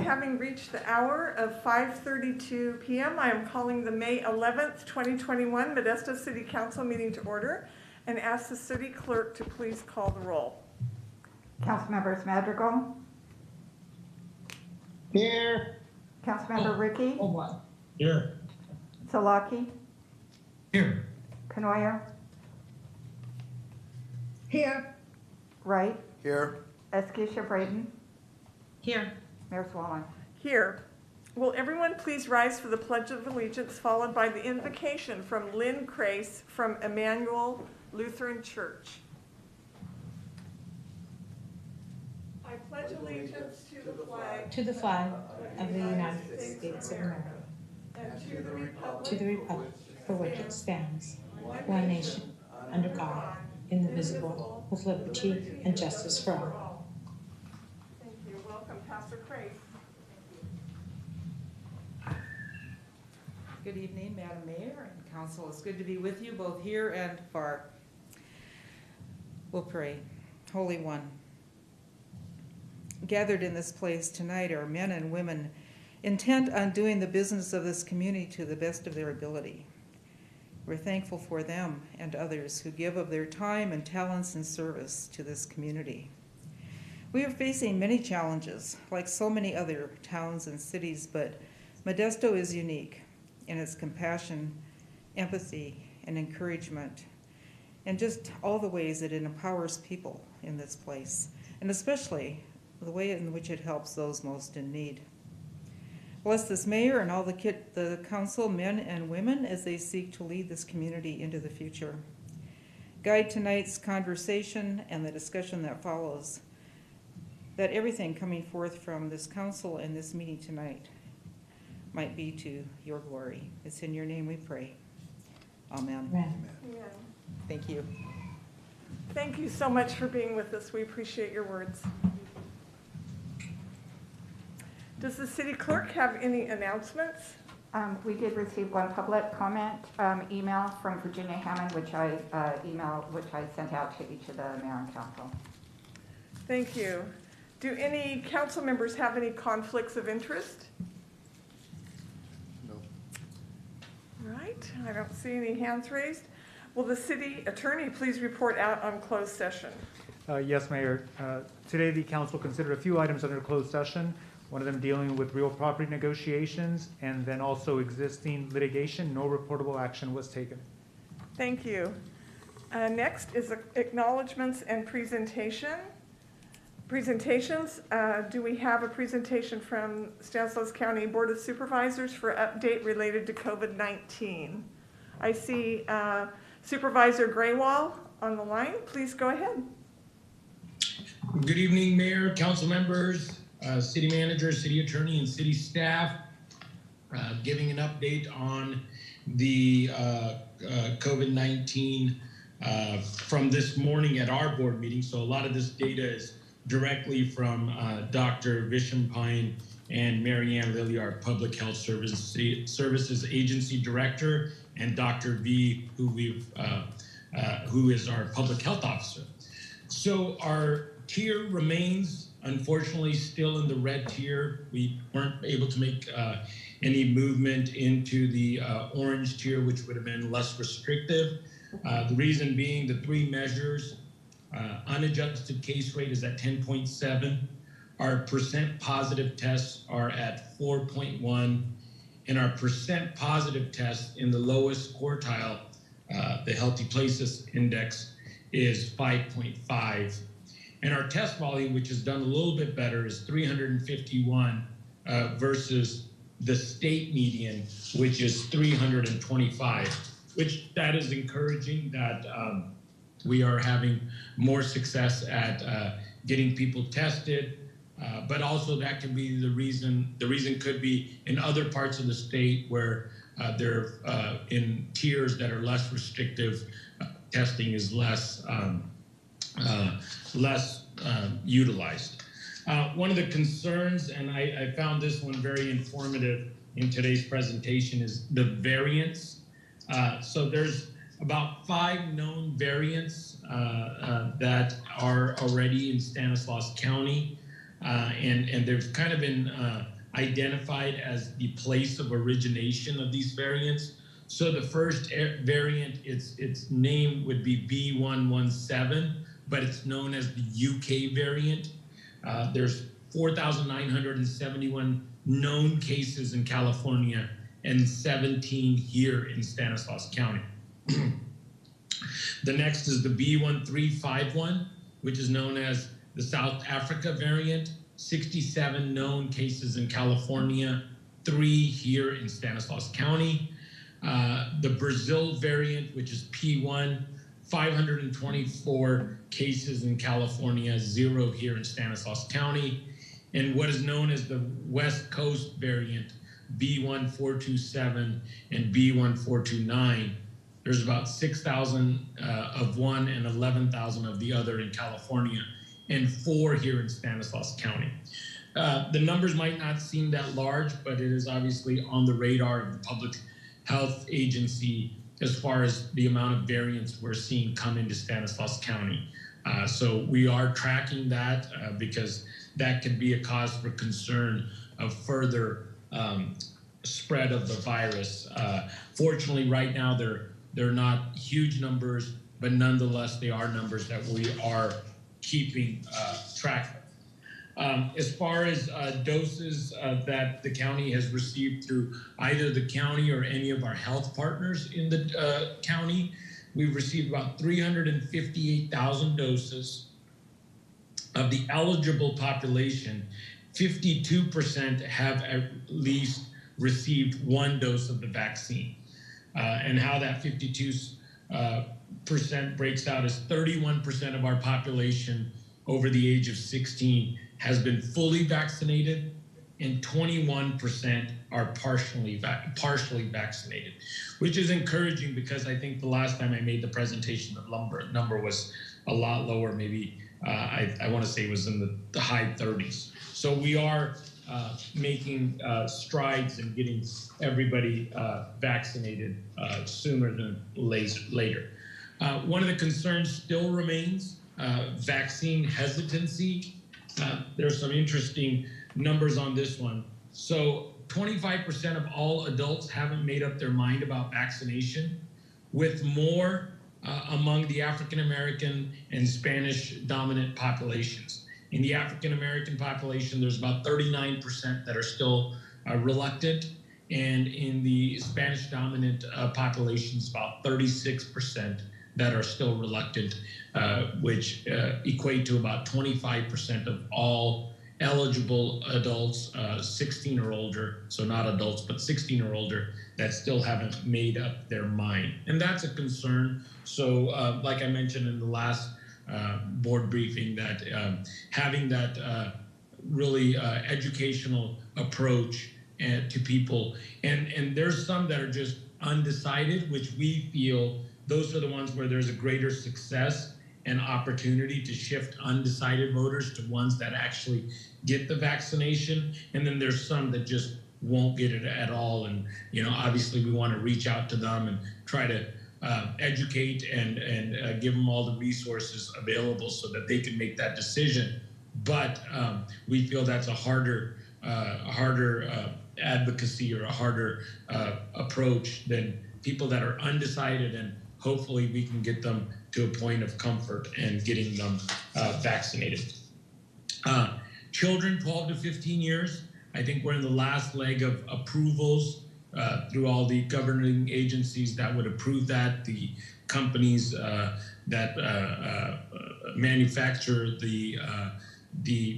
having reached the hour of 5:32 p.m., I am calling the May 11th, 2021 Modesto City Council meeting to order and ask the city clerk to please call the roll. Councilmembers Madrigal. Here. Councilmember Ricky. What? Here. Salaki. Here. Canoyer. Here. Wright. Here. Eskisha Braden. Here. Mayor Swallen. Here. Will everyone please rise for the Pledge of Allegiance, followed by the invocation from Lynn Crace from Emmanuel Lutheran Church. I pledge allegiance to the flag of the United States of America, and to the republic for which it stands, one nation, under God, indivisible, with liberty and justice for all. Thank you. Welcome, Pastor Crace. Good evening, Madam Mayor and Council. It's good to be with you both here and far. We'll pray. Holy One, gathered in this place tonight are men and women intent on doing the business of this community to the best of their ability. We're thankful for them and others who give of their time and talents and service to this community. We are facing many challenges, like so many other towns and cities, but Modesto is unique in its compassion, empathy, and encouragement, and just all the ways that it empowers people in this place, and especially the way in which it helps those most in need. Bless this mayor and all the council, men and women, as they seek to lead this community into the future. Guide tonight's conversation and the discussion that follows, that everything coming forth from this council and this meeting tonight might be to your glory. It's in your name we pray. Amen. Amen. Amen. Thank you. Thank you so much for being with us. We appreciate your words. Does the city clerk have any announcements? We did receive one public comment email from Virginia Hammond, which I sent out to each of the mayor and council. Thank you. Do any council members have any conflicts of interest? No. Right, I don't see any hands raised. Will the city attorney please report out on closed session? Yes, Mayor. Today the council considered a few items under closed session, one of them dealing with real property negotiations and then also existing litigation. No reportable action was taken. Thank you. Next is acknowledgements and presentations. Do we have a presentation from Stanislaus County Board of Supervisors for update related to COVID-19? I see Supervisor Graywall on the line. Please go ahead. Good evening, Mayor, council members, city manager, city attorney, and city staff. Giving an update on the COVID-19 from this morning at our board meeting. So a lot of this data is directly from Dr. Vishampine and Marianne Lilly, our Public Health Services Agency Director, and Dr. V, who is our Public Health Officer. So our tier remains, unfortunately, still in the red tier. We weren't able to make any movement into the orange tier, which would have been less restrictive. The reason being the three measures. Unadjusted case rate is at 10.7. Our percent positive tests are at 4.1. And our percent positive tests in the lowest quartile, the Healthy Places Index, is 5.5. And our test volume, which is done a little bit better, is 351 versus the state median, which is 325, which that is encouraging that we are having more success at getting people tested, but also that can be the reason. The reason could be in other parts of the state where they're in tiers that are less restrictive. Testing is less utilized. One of the concerns, and I found this one very informative in today's presentation, is the variants. So there's about 5 known variants that are already in Stanislaus County, and they've kind of been identified as the place of origination of these variants. So the first variant, its name would be B117, but it's known as the UK variant. There's 4,971 known cases in California and 17 here in Stanislaus County. The next is the B1351, which is known as the South Africa variant, 67 known cases in California, 3 here in Stanislaus County. The Brazil variant, which is P1, 524 cases in California, 0 here in Stanislaus County. And what is known as the West Coast variant, B1427 and B1429. There's about 6,000 of one and 11,000 of the other in California, and 4 here in Stanislaus County. The numbers might not seem that large, but it is obviously on the radar of the Public Health Agency as far as the amount of variants we're seeing come into Stanislaus County. So we are tracking that because that could be a cause for concern of further spread of the virus. Fortunately, right now, they're not huge numbers, but nonetheless, they are numbers that we are keeping track of. As far as doses that the county has received through either the county or any of our health partners in the county, we've received about 358,000 doses. Of the eligible population, 52% have at least received 1 dose of the vaccine. And how that 52% breaks out is 31% of our population over the age of 16 has been fully vaccinated, and 21% are partially vaccinated, which is encouraging because I think the last time I made the presentation, the number was a lot lower, maybe I want to say it was in the high 30s. So we are making strides in getting everybody vaccinated sooner than later. One of the concerns still remains vaccine hesitancy. There's some interesting numbers on this one. So 25% of all adults haven't made up their mind about vaccination, with more among the African American and Spanish dominant populations. In the African American population, there's about 39% that are still reluctant, and in the Spanish dominant populations, about 36% that are still reluctant, which equate to about 25% of all eligible adults 16 or older, so not adults, but 16 or older, that still haven't made up their mind. And that's a concern. So like I mentioned in the last board briefing, that having that really educational approach to people, and there's some that are just undecided, which we feel those are the ones where there's a greater success and opportunity to shift undecided voters to ones that actually get the vaccination. And then there's some that just won't get it at all. And, you know, obviously we want to reach out to them and try to educate and give them all the resources available so that they can make that decision. But we feel that's a harder advocacy or a harder approach than people that are undecided, and hopefully we can get them to a point of comfort and getting them vaccinated. Children 12 to 15 years, I think we're in the last leg of approvals through all the governing agencies that would approve that, the companies that manufacture the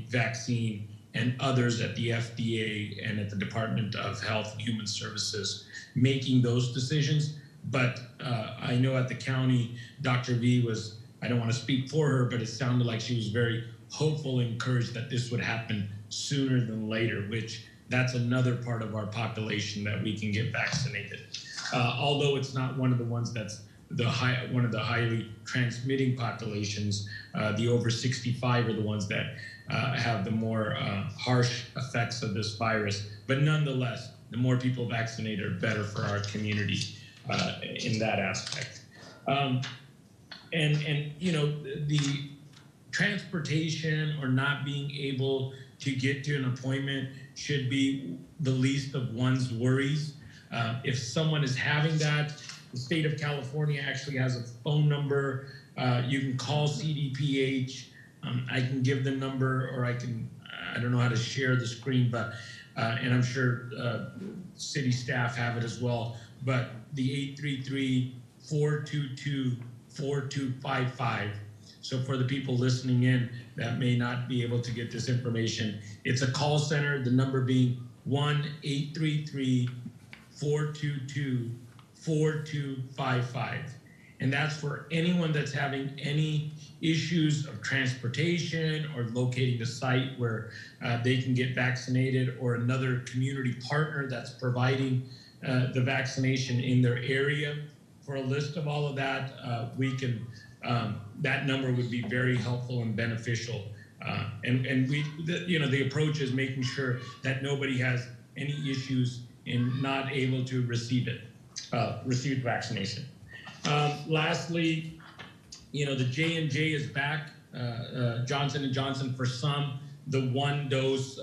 vaccine, and others at the FDA and at the Department of Health and Human Services making those decisions. But I know at the county, Dr. V was, I don't want to speak for her, but it sounded like she was very hopeful and encouraged that this would happen sooner than later, which that's another part of our population that we can get vaccinated. Although it's not one of the ones that's one of the highly transmitting populations, the over 65 are the ones that have the more harsh effects of this virus. But nonetheless, the more people vaccinated are better for our community in that aspect. And you know, the transportation or not being able to get to an appointment should be the least of one's worries. If someone is having that, the state of California actually has a phone number. You can call CDPH. I can give the number, or I don't know how to share the screen, but, and I'm sure city staff have it as well, but the 833-422-4255. So for the people listening in that may not be able to get this information, it's a call center, the number being 1-833-422-4255. And that's for anyone that's having any issues of transportation or locating a site where they can get vaccinated, or another community partner that's providing the vaccination in their area. For a list of all of that, we can, that number would be very helpful and beneficial. And we, the approach is making sure that nobody has any issues in not able to receive vaccination. Lastly, the J&J is back, Johnson & Johnson. For some, the one dose,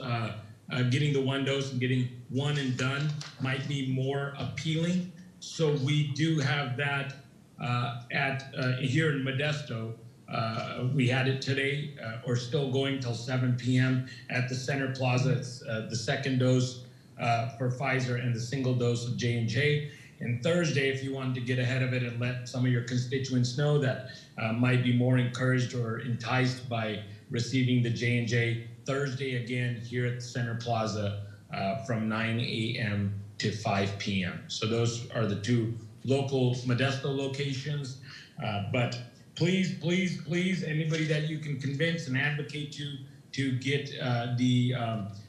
getting the one dose and getting one and done might be more appealing. So we do have that here in Modesto. We had it today, or still going till 7 p.m. at the Center Plaza. It's the second dose for Pfizer and the single dose of J&J. And Thursday, if you wanted to get ahead of it and let some of your constituents know that might be more encouraged or enticed by receiving the J&J, Thursday again here at the Center Plaza from 9 a.m. to 5 p.m. So those are the two local Modesto locations. But please, please, please, anybody that you can convince and advocate to get the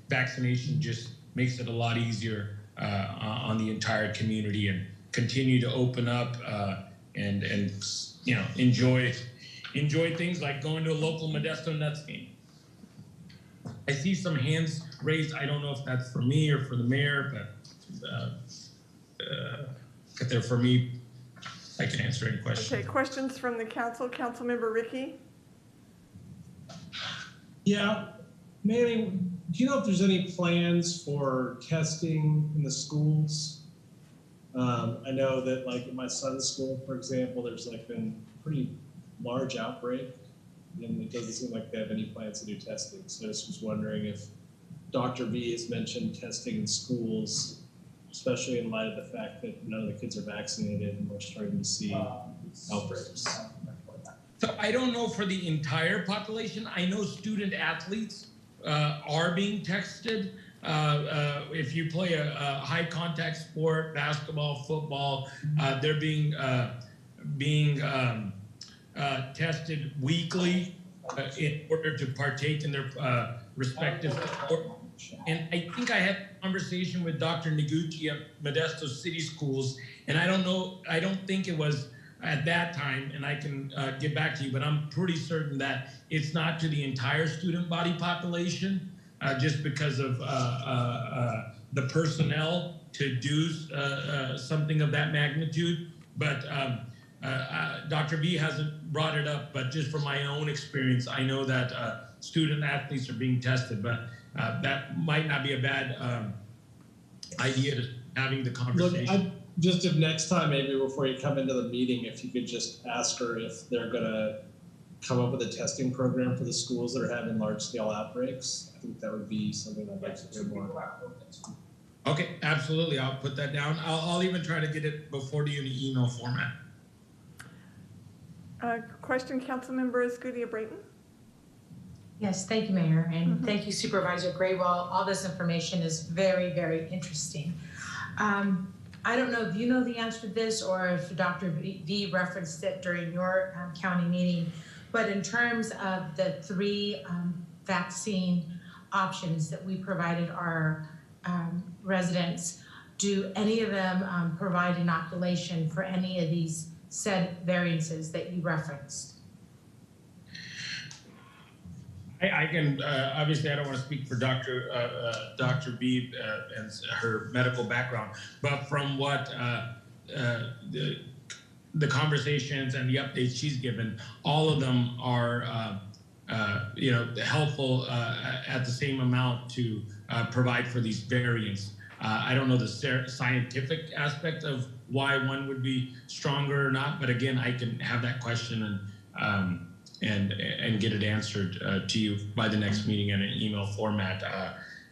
vaccination just makes it a lot easier on the entire community, and continue to open up and enjoy things like going to a local Modesto Nuts game. I see some hands raised. I don't know if that's for me or for the mayor, but if they're for me, I can answer any questions. Okay, questions from the council. Councilmember Ricky? Yeah, Manny, do you know if there's any plans for testing in the schools? I know that like at my son's school, for example, there's like been a pretty large outbreak, and it doesn't seem like they have any plans to do testing. So I just was wondering if Dr. V has mentioned testing in schools, especially in light of the fact that none of the kids are vaccinated and we're starting to see outbreaks. So I don't know for the entire population. I know student athletes are being tested. If you play a high contact sport, basketball, football, they're being tested weekly in order to partake in their respective sport. And I think I had a conversation with Dr. Noguchi at Modesto City Schools, and I don't think it was at that time, and I can get back to you, but I'm pretty certain that it's not to the entire student body population, just because of the personnel to do something of that magnitude. But Dr. B hasn't brought it up, but just from my own experience, I know that student athletes are being tested, but that might not be a bad idea to having the conversation. Look, just if next time, maybe before you come into the meeting, if you could just ask her if they're gonna come up with a testing program for the schools that are having large-scale outbreaks. I think that would be something I'd like to hear more. Okay, absolutely. I'll put that down. I'll even try to get it before to you in an email format. Question, Councilmember Escudia-Brayton? Yes, thank you, Mayor, and thank you, Supervisor Graywall. All this information is very, very interesting. I don't know if you know the answer to this or if Dr. V referenced it during your county meeting, but in terms of the 3 vaccine options that we provided our residents, do any of them provide inoculation for any of these said variances that you referenced? I can, obviously I don't want to speak for Dr. B and her medical background, but from what the conversations and the updates she's given, all of them are helpful at the same amount to provide for these variants. I don't know the scientific aspect of why one would be stronger or not, but again, I can have that question and get it answered to you by the next meeting in an email format.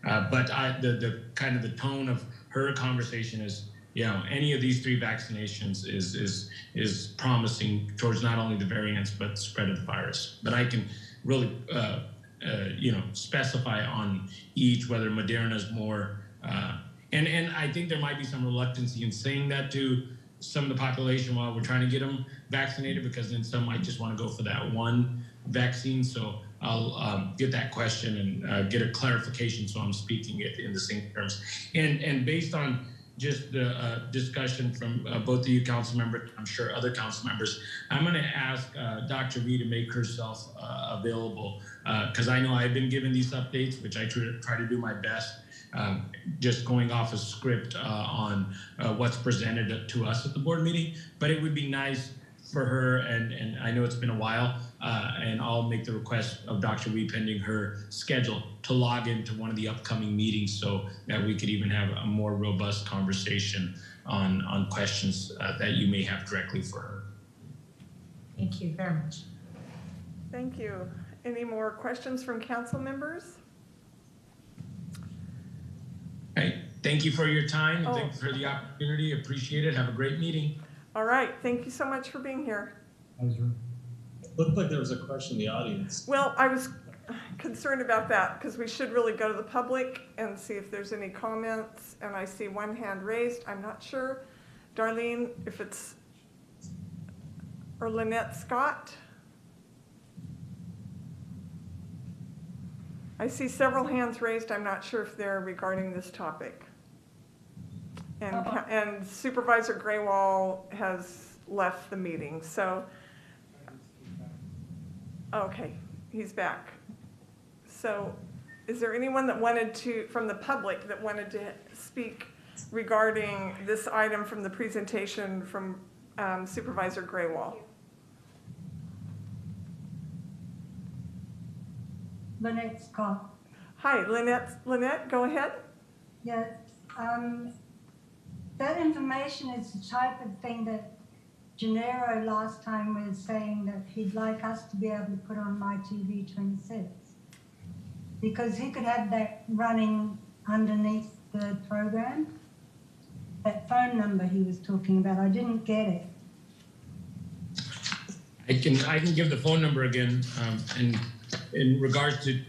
But the kind of the tone of her conversation is, any of these 3 vaccinations is promising towards not only the variants but the spread of the virus. But I can really specify on each whether Moderna is more. And I think there might be some reluctancy in saying that to some of the population while we're trying to get them vaccinated, because then some might just want to go for that one vaccine. So I'll get that question and get a clarification so I'm speaking it in the same terms. And based on just the discussion from both of you council members, I'm sure other council members, I'm going to ask Dr. V to make herself available, because I know I've been given these updates, which I try to do my best. Just going off a script on what's presented to us at the board meeting, but it would be nice for her, and I know it's been a while, and I'll make the request of Dr. Wee pending her schedule to log into one of the upcoming meetings so that we could even have a more robust conversation on questions that you may have directly for her. Thank you very much. Thank you. Any more questions from council members? Hey, thank you for your time. And thank you for the opportunity. Appreciate it. Have a great meeting. All right. Thank you so much for being here. Looked like there was a question in the audience. Well, I was concerned about that because we should really go to the public and see if there's any comments. And I see one hand raised. I'm not sure. Darlene, if it's, or Lynette Scott. I see several hands raised. I'm not sure if they're regarding this topic. And Supervisor Graywall has left the meeting, so. Okay, he's back. So is there anyone that wanted to, from the public, that wanted to speak regarding this item from the presentation from Supervisor Graywall? Lynette Scott. Hi, Lynette, go ahead. Yes, that information is the type of thing that Gennaro last time was saying that he'd like us to be able to put on My TV 26. Because he could have that running underneath the program. That phone number he was talking about, I didn't get it. I can give the phone number again, and in regards to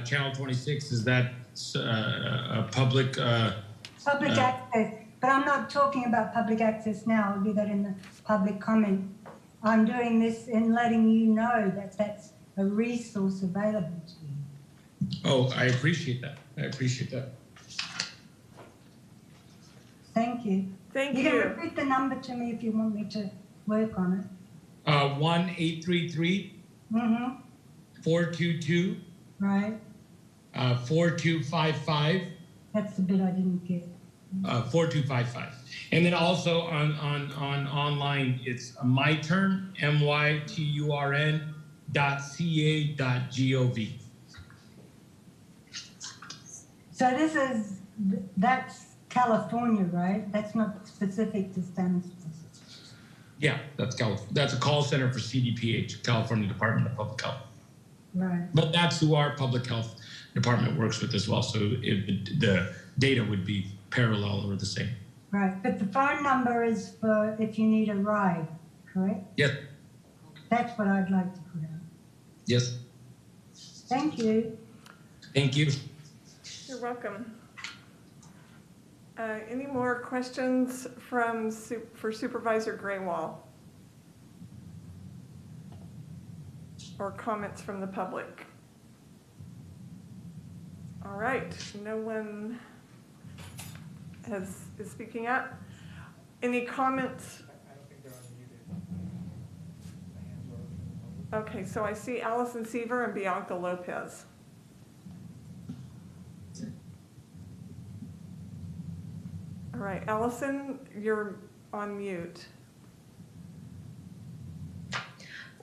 Channel 26, is that a public? Public access, but I'm not talking about public access now. I'll do that in the public comment. I'm doing this in letting you know that that's a resource available to you. Oh, I appreciate that. I appreciate that. Thank you. Thank You you. can repeat the number to me if you want me to work on it. 1-833. Mm-hmm. 422. Right. 4255. That's the bit I didn't get. 4255. And then also on online, it's myturn, myturn.ca.gov. So that's California, right? That's not specific to Stanford. Yeah, that's a call center for CDPH, California Department of Public Health. Right. But that's who our public health department works with as well. So the data would be parallel or the same. Right. But the phone number is for if you need a ride, correct? Yes. That's what I'd like to put out. Yes. Thank you. Thank you. You're welcome. Any more questions for Supervisor Graywall? Or comments from the public? All right, no one is speaking up. Any comments? I don't think they're unmuted. Okay, so I see Allison Seaver and Bianca Lopez. All right, Allison, you're on mute.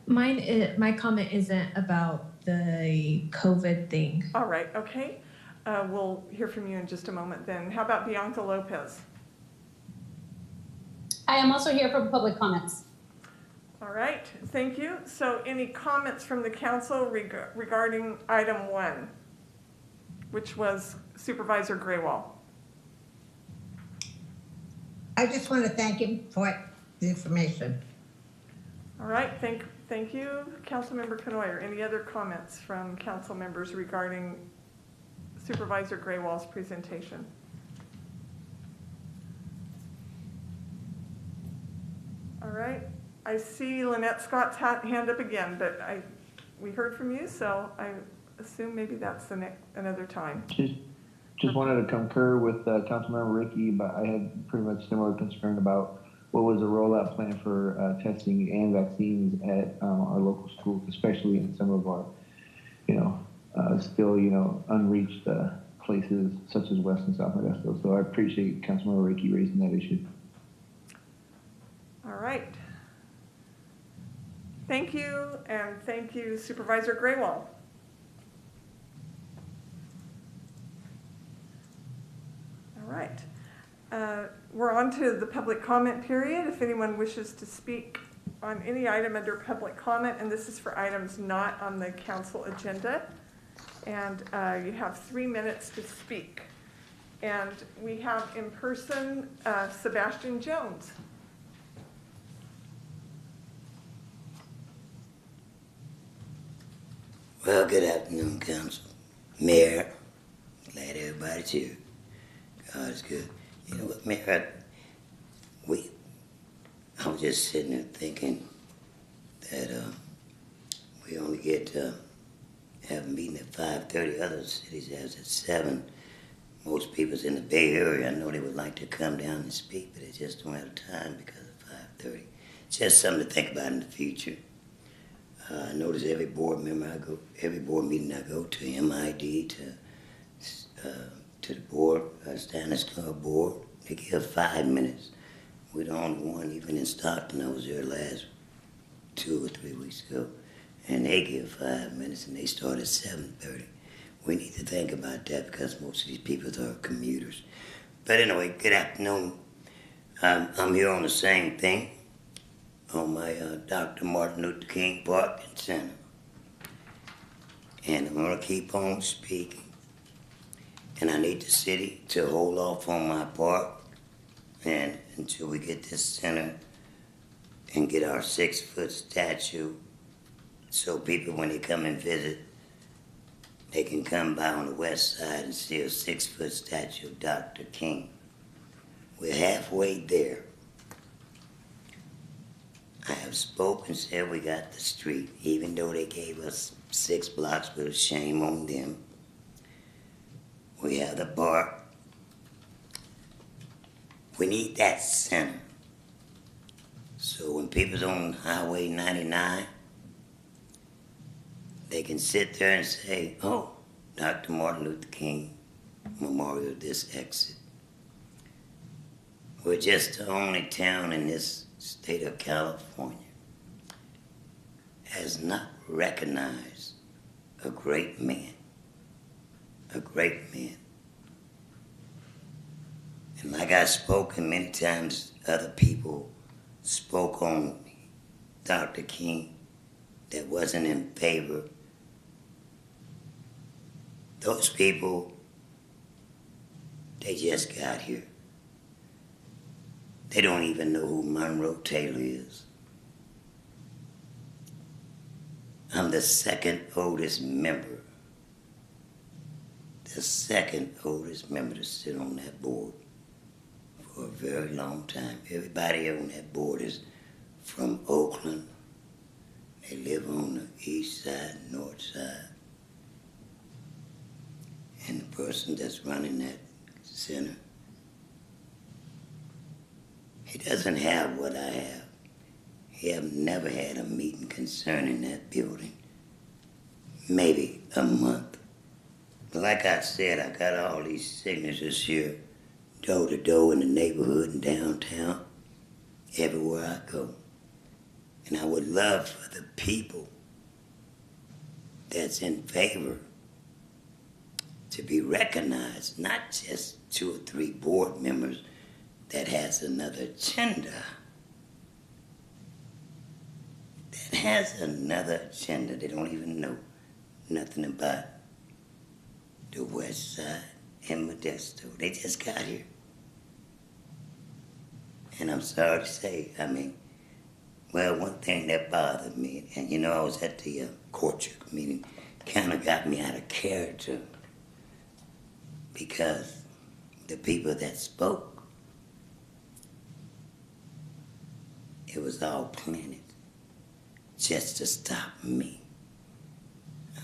My comment isn't about the COVID thing. All right, okay. We'll hear from you in just a moment then. How about Bianca Lopez? I am also here for public comments. All right, thank you. So any comments from the council regarding item 1, which was Supervisor Graywall? I just want to thank him for the information. All right, thank you, Councilmember Canoyer. Any other comments from council members regarding Supervisor Graywall's presentation? All right, I see Lynette Scott's hand up again, but we heard from you, so I assume maybe that's another time. Just wanted to concur with Councilmember Ricky, but I had pretty much similar concern about what was the rollout plan for testing and vaccines at our local schools, especially in some of our, still, unreached places such as West and South Modesto. So I appreciate Councilmember Ricky raising that issue. All right. Thank you, and thank you, Supervisor Graywall. All right. We're on to the public comment period. If anyone wishes to speak on any item under public comment, and this is for items not on the council agenda, and you have 3 minutes to speak. And we have in person Sebastian Jones. Well, good afternoon, Council. Mayor, glad everybody's here. God is good. You know what, Mayor, I was just sitting there thinking that we only get to have a meeting at 5:30. Other cities have at 7. Most people's in the Bay Area. I know they would like to come down and speak, but they just don't have time because of 5:30. It's just something to think about in the future. I notice every board meeting I go to, MID, to the board, Standards Club board, they give 5 minutes. We're the only one, even in Stockton, I was there last 2 or 3 weeks ago, and they give 5 minutes and they start at 7:30. We need to think about that because most of these people are commuters. But anyway, good afternoon. I'm here on the same thing, on my Dr. Martin Luther King Park and Center. And I'm gonna keep on speaking. And I need the city to hold off on my park and until we get this center and get our 6-foot statue so people, when they come and visit, they can come by on the west side and see a 6-foot statue of Dr. King. We're halfway there. I have spoken, said we got the street, even though they gave us 6 blocks, but shame on them. We have the park. We need that center. So when people's on Highway 99, they can sit there and say, oh, Dr. Martin Luther King Memorial, this exit. We're just the only town in this state of California has not recognized a great man. A great man. And like I've spoken many times, other people spoke on Dr. King that wasn't in favor. Those people, they just got here. They don't even know who Monroe Taylor is. I'm the second oldest member. The second oldest member to sit on that board for a very long time. Everybody on that board is from Oakland. They live on the east side, north side. And the person that's running that center, he doesn't have what I have. He have never had a meeting concerning that building. Maybe a month. But like I said, I got all these signatures here, door to door in the neighborhood and downtown, everywhere I go. And I would love for the people that's in favor to be recognized, not just 2 or 3 board members that has another agenda. That has another agenda. They don't even know nothing about the west side and Modesto. They just got here. And I'm sorry to say, well, one thing that bothered me, and you know, I was at the courtship meeting, kind of got me out of character because the people that spoke, it was all planted just to stop me.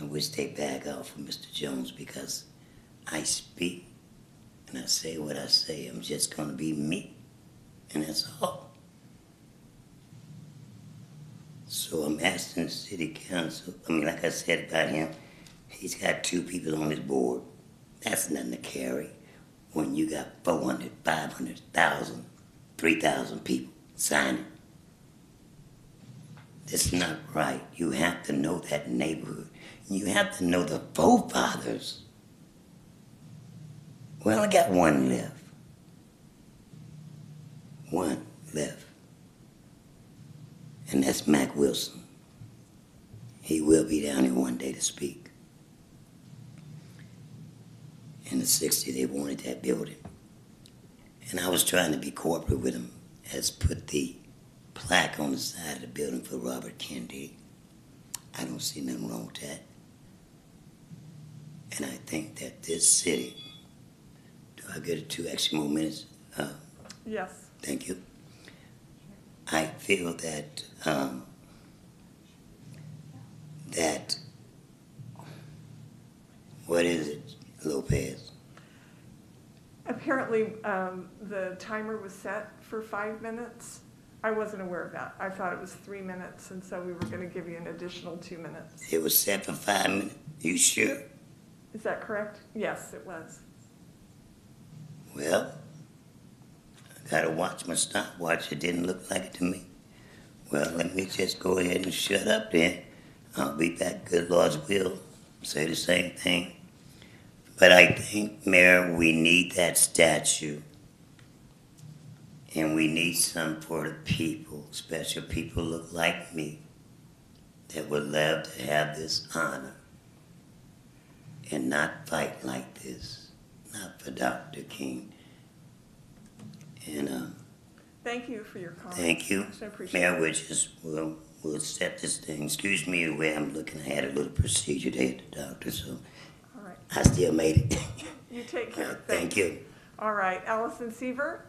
I wish they back off from Mr. Jones because I speak and I say what I say. I'm just going to be me, and that's all. So I'm asking the city council, like I said about him, he's got 2 people on his board. That's nothing to carry when you got 400, 500,000, 3,000 people signing. That's not right. You have to know that neighborhood. You have to know the forefathers. Well, I got one left. One left. And that's Mac Wilson. He will be down here one day to speak. In the 60s, they wanted that building. And I was trying to be corporate with him, as put the plaque on the side of the building for Robert Kennedy. I don't see nothing wrong with that. And I think that this city, do I get 2 extra more minutes? Yes. Thank you. I feel that what is it, Lopez? Apparently, the timer was set for 5 minutes. I wasn't aware of that. I thought it was 3 minutes, and so we were going to give you an additional 2 minutes. It was set for 5 minutes. You sure? Is that correct? Yes, it was. Well, I gotta watch my stopwatch. It didn't look like it to me. Well, let me just go ahead and shut up then. I'll be back, good Lord's will. Say the same thing. But I think, Mayor, we need that statue. And we need some for the people, special people look like me, that would love to have this honor and not fight like this. Not for Dr. King. And Thank you for your comments. thank you. I appreciate Mayor, it. we'll set this thing. Excuse me the way I'm looking. I had a little procedure there at the doctor, so All right. I still made it. You take care. Thank you. All right. Allison Seaver?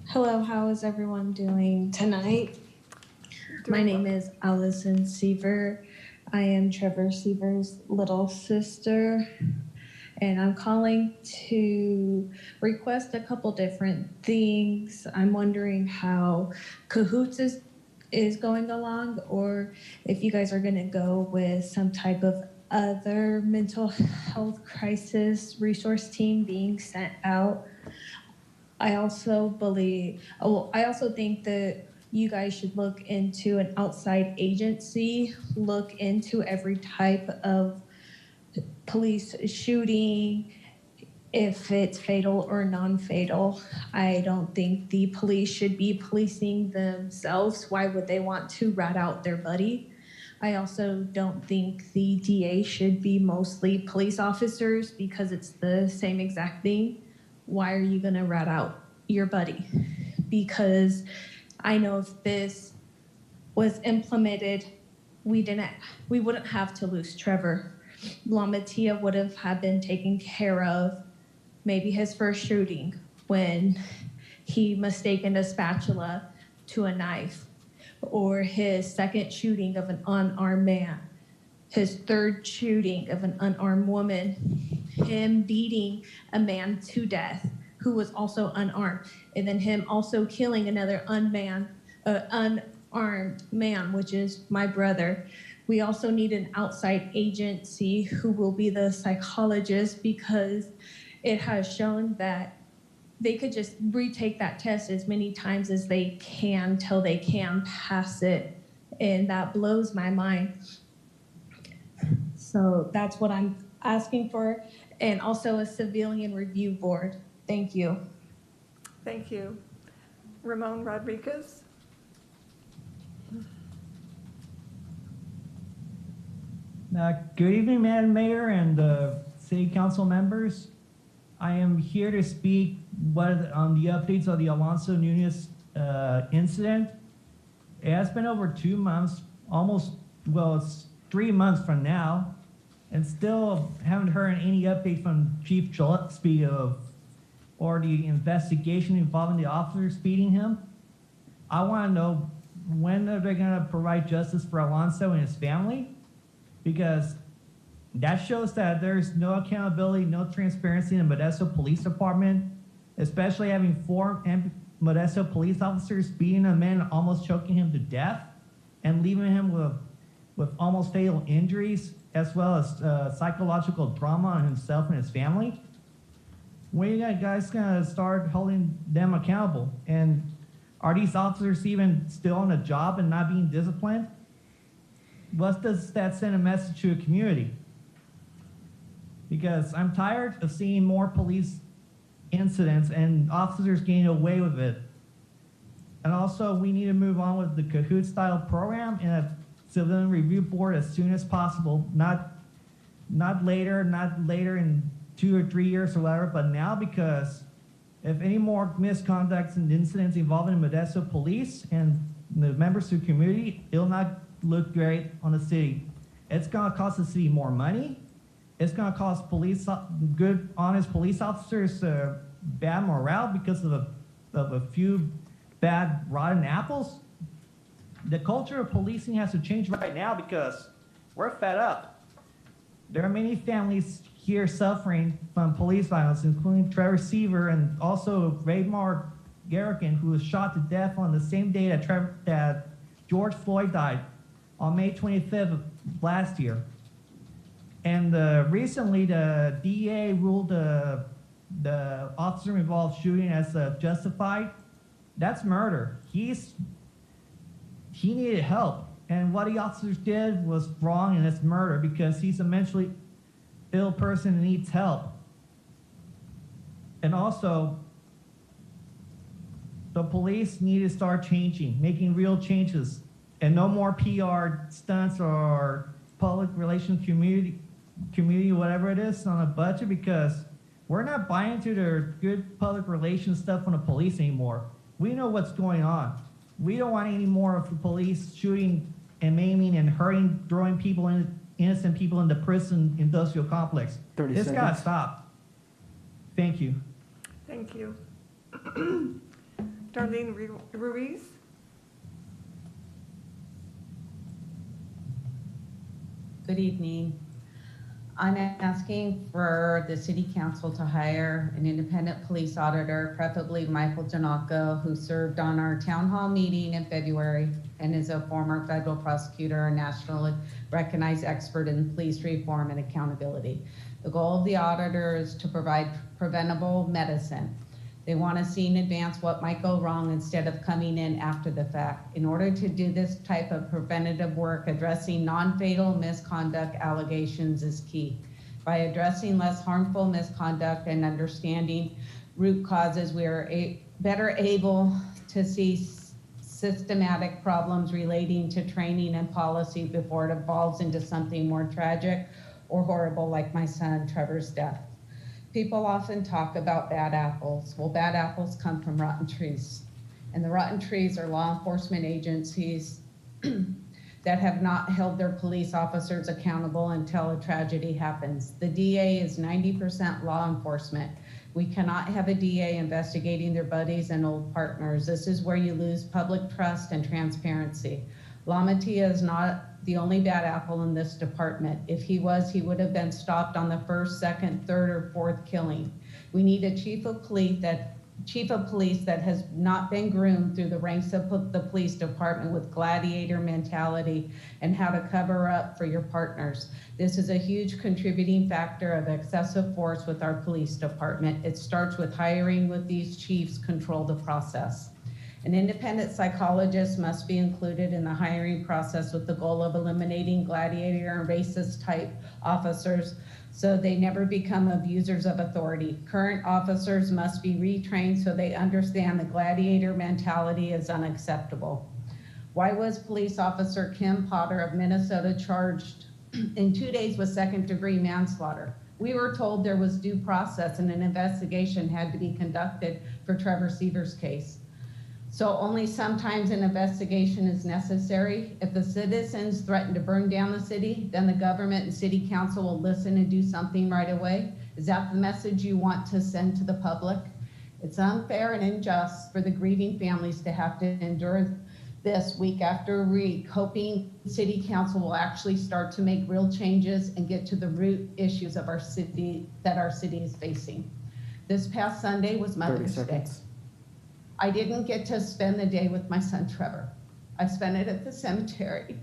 Hello, how is everyone doing tonight? My name is Allison Seaver. I am Trevor Seaver's little sister, and I'm calling to request a couple different things. I'm wondering how Cahoots is going along, or if you guys are gonna go with some type of other mental health crisis resource team being sent out. I also think that you guys should look into an outside agency, look into every type of police shooting, if it's fatal or non-fatal. I don't think the police should be policing themselves. Why would they want to rat out their buddy? I also don't think the DA should be mostly police officers because it's the same exact thing. Why are you gonna rat out your buddy? Because I know if this was implemented, we wouldn't have to lose Trevor. LaMattia would have been taken care of. Maybe his first shooting when he mistaken a spatula to a knife, or his second shooting of an unarmed man, his third shooting of an unarmed woman, him beating a man to death who was also unarmed, and then him also killing another unarmed man, which is my brother. We also need an outside agency who will be the psychologist, because it has shown that they could just retake that test as many times as they can till they can pass it. And that blows my mind. So that's what I'm asking for. And also a civilian review board. Thank you. Thank you. Ramon Rodriguez? Good evening, Madam Mayor and City Council members. I am here to speak on the updates of the Alonso Nunez incident. It has been over 2 months, it's 3 months from now, and still haven't heard any update from Chief Gillespie or the investigation involving the officers beating him. I want to know, when are they going to provide justice for Alonso and his family? Because that shows that there's no accountability, no transparency in the Modesto Police Department, especially having 4 Modesto police officers beating a man, almost choking him to death, and leaving him with almost fatal injuries, as well as psychological trauma on himself and his family. When are you guys gonna start holding them accountable? And are these officers even still on the job and not being disciplined? What does that send a message to a community? Because I'm tired of seeing more police incidents and officers getting away with it. And also, we need to move on with the Kahoot style program and a civilian review board as soon as possible. Not later in 2 or 3 years or whatever, but now, because if any more misconducts and incidents involving Modesto police and the members of the community, it'll not look great on the city. It's gonna cost the city more money. It's gonna cost good, honest police officers bad morale because of a few bad, rotten apples. The culture of policing has to change right now because we're fed up. There are many families here suffering from police violence, including Trevor Seaver and also Raymar Garrigan, who was shot to death on the same day that George Floyd died, on May 25th of last year. And recently, the DEA ruled the officer-involved shooting as justified. That's murder. He needed help, and what the officers did was wrong, and it's murder because he's a mentally ill person and needs help. And also, the police need to start changing, making real changes, and no more PR stunts or public relations community, whatever it is, on a budget, because we're not buying into their good public relations stuff on the police anymore. We know what's going on. We don't want any more of the police shooting and maiming and hurting, throwing innocent people into prison industrial complex. 30 This seconds. gotta stop. Thank you. Thank you. Darlene Ruiz? Good evening. I'm asking for the City Council to hire an independent police auditor, preferably Michael Janocco, who served on our town hall meeting in February and is a former federal prosecutor and nationally recognized expert in police reform and accountability. The goal of the auditor is to provide preventable medicine. They want to see in advance what might go wrong instead of coming in after the fact. In order to do this type of preventative work, addressing non-fatal misconduct allegations is key. By addressing less harmful misconduct and understanding root causes, we are better able to see systematic problems relating to training and policy before it evolves into something more tragic or horrible, like my son Trevor's death. People often talk about bad apples. Well, bad apples come from rotten trees. And the rotten trees are law enforcement agencies that have not held their police officers accountable until a tragedy happens. The DA is 90% law enforcement. We cannot have a DA investigating their buddies and old partners. This is where you lose public trust and transparency. LaMattia is not the only bad apple in this department. If he was, he would have been stopped on the first, second, third, or fourth killing. We need a chief of police that chief of police that has not been groomed through the ranks of the police department with gladiator mentality and how to cover up for your partners. This is a huge contributing factor of excessive force with our police department. It starts with hiring with these chiefs control the process. An independent psychologist must be included in the hiring process with the goal of eliminating gladiator and racist type officers so they never become abusers of authority. Current officers must be retrained so they understand the gladiator mentality is unacceptable. Why was police officer Kim Potter of Minnesota charged in 2 days with second-degree manslaughter? We were told there was due process and an investigation had to be conducted for Trevor Seaver's case. So only sometimes an investigation is necessary. If the citizens threaten to burn down the city, then the government and city council will listen and do something right away. Is that the message you want to send to the public? It's unfair and unjust for the grieving families to have to endure this week after week, hoping city council will actually start to make real changes and get to the root issues of our city that our city is facing. This past Sunday was Mother's Day. I didn't get to spend the day with my son, Trevor. I spent it at the cemetery.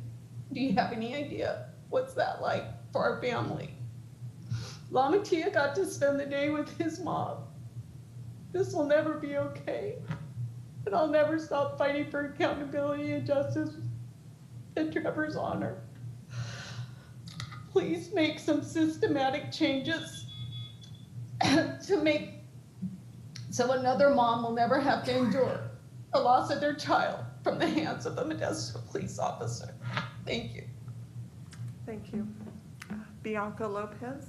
Do you have any idea what's that like for our family? Lamatia got to spend the day with his mom. This will never be okay. And I'll never stop fighting for accountability and justice in Trevor's honor. Please make some systematic changes to make so another mom will never have to endure the loss of their child from the hands of a Modesto police officer. Thank you. Thank you. Bianca Lopez.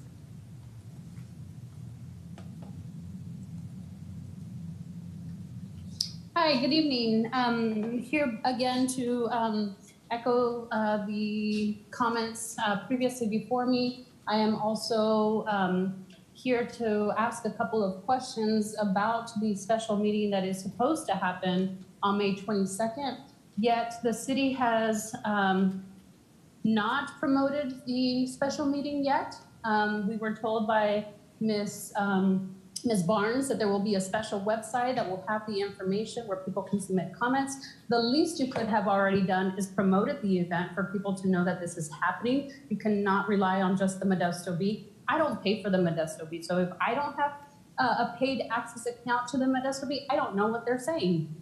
Hi, good evening. Here again to echo the comments previously before me. I am also here to ask a couple of questions about the special meeting that is supposed to happen on May 22nd. Yet the city has not promoted the special meeting yet. We were told by Ms. Barnes that there will be a special website that will have the information where people can submit comments. The least you could have already done is promoted the event for people to know that this is happening. You cannot rely on just the Modesto Bee. I don't pay for the Modesto Bee, so if I don't have a paid access account to the Modesto Bee, I don't know what they're saying.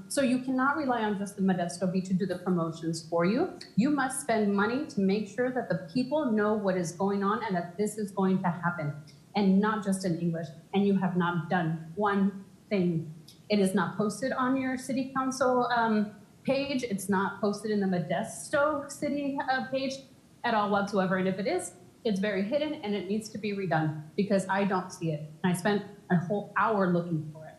So you cannot rely on just the Modesto Bee to do the promotions for you. You must spend money to make sure that the people know what is going on and that this is going to happen, and not just in English. And you have not done one thing. It is not posted on your city council page. It's not posted in the Modesto city page at all whatsoever. And if it is, it's very hidden and it needs to be redone because I don't see it. And I spent a whole hour looking for it.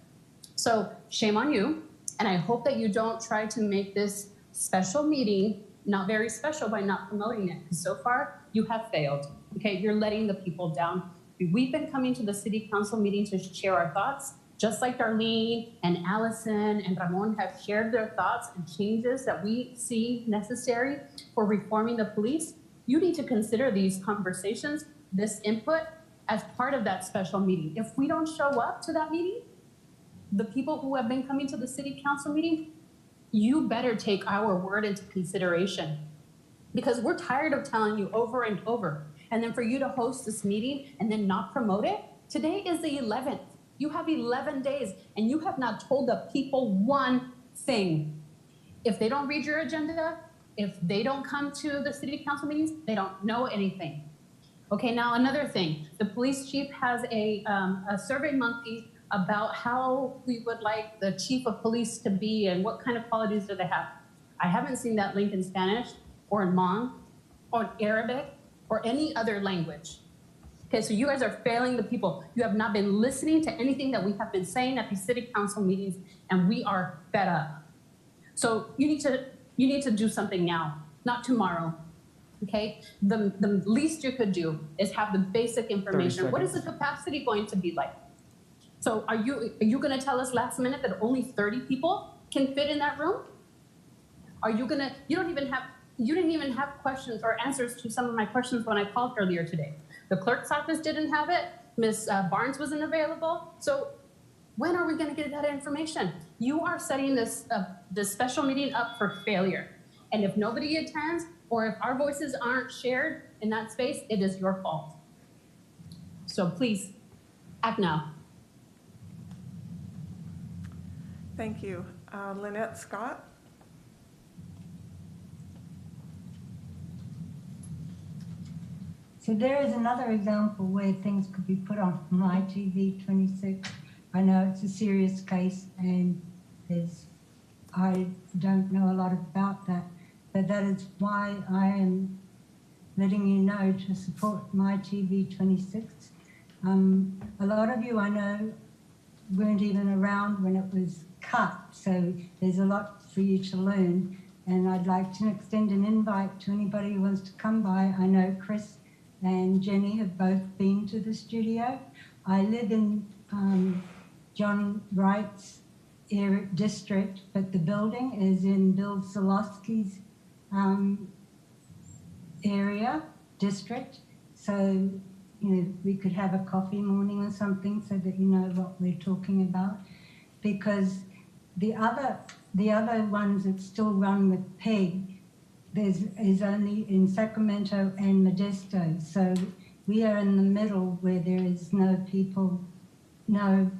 So shame on you. And I hope that you don't try to make this special meeting not very special by not promoting it. Because so far you have failed. Okay, you're letting the people down. We've been coming to the city council meeting to share our thoughts, just like Darlene and Allison and Ramon have shared their thoughts and changes that we see necessary for reforming the police. You need to consider these conversations, this input, as part of that special meeting. If we don't show up to that meeting, the people who have been coming to the city council meeting, you better take our word into consideration because we're tired of telling you over and over. And then for you to host this meeting and then not promote it, today is the 11th. You have 11 days and you have not told the people one thing. If they don't read your agenda, if they don't come to the city council meetings, they don't know anything. Okay, now another thing. The police chief has a survey monkey about how we would like the chief of police to be and what kind of qualities do they have. I haven't seen that link in Spanish or in Hmong or in Arabic or any other language. Okay, so you guys are failing the people. You have not been listening to anything that we have been saying at these city council meetings, and we are fed up. So you need to do something now, not tomorrow. Okay, the least you could do is have the basic information. What is the capacity going to be like? So are you going to tell us last minute that only 30 people can fit in that room? Are you going to? You didn't even have questions or answers to some of my questions when I called earlier today. The clerk's office didn't have it. Ms. Barnes wasn't available. So When are we going to get that information? You are setting this special meeting up for failure. And if nobody attends, or if our voices aren't shared in that space, it is your fault. So please, act now. Thank you. Lynette Scott? So there is another example where things could be put on my TV 26. I know it's a serious case and I don't know a lot about that, but that is why I am letting you know to support my TV 26. A lot of you I know weren't even around when it was cut, so there's a lot for you to learn, and I'd like to extend an invite to anybody who wants to come by. I know Chris and Jenny have both been to the studio. I live in John Wright's district, but the building is in Bill Solosky's area, district. So, you know, we could have a coffee morning or something so that you know what we're talking about. Because the other ones that still run with PEG, is only in Sacramento and Modesto. So we are in the middle where there is no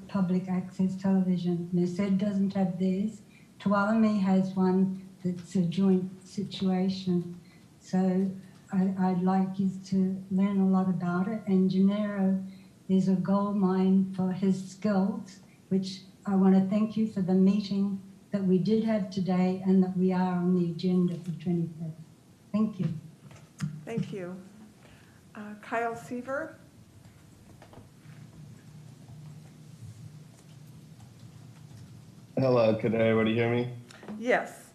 public access television. Merced doesn't have theirs. Tuolumne has one that's a joint situation. So I'd like you to learn a lot about it. And Gennaro is a gold mine for his skills, which I want to thank you for the meeting that we did have today and that we are on the agenda for 25th. Thank you. Thank you. Kyle Seaver? Hello, could everybody hear me? Yes.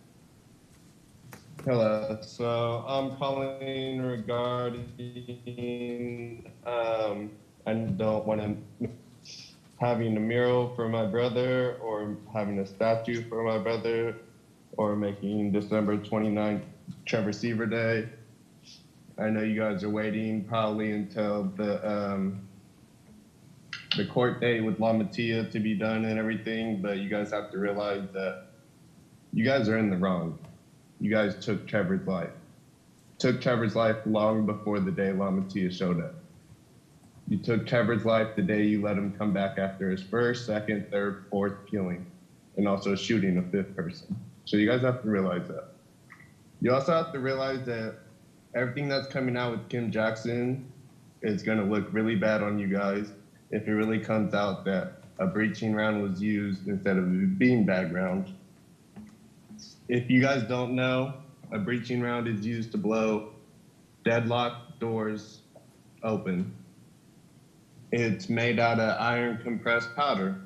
Hello, so I'm calling regarding, I don't want to, having a mural for my brother or having a statue for my brother or making December 29th Trevor Seaver Day. I know you guys are waiting probably until the court date with La Mattia to be done and everything, but you guys have to realize that you guys are in the wrong. You guys took Trevor's life. Took Trevor's life long before the day La Mattia showed up. You took Trevor's life the day you let him come back after his first, second, third, fourth killing, and also shooting a fifth person. So you guys have to realize that. You also have to realize that everything that's coming out with Kim Jackson is going to look really bad on you guys if it really comes out that a breaching round was used instead of a beanbag round. If you guys don't know, a breaching round is used to blow deadlocked doors open. It's made out of iron compressed powder.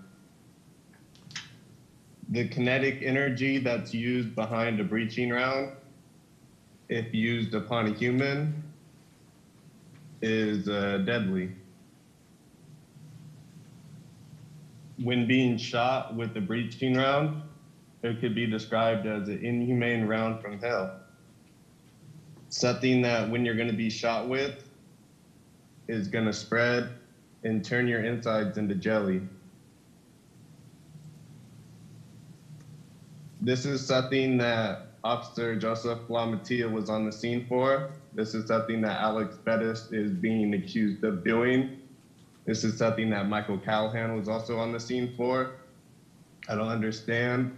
The kinetic energy that's used behind a breaching round, if used upon a human, is deadly. When being shot with a breaching round, it could be described as an inhumane round from hell. Something that when you're going to be shot with is going to spread and turn your insides into jelly. This is something that Officer Joseph Lamattia was on the scene for. This is something that Alex Bettis is being accused of doing. This is something that Michael Callahan was also on the scene for. I don't understand.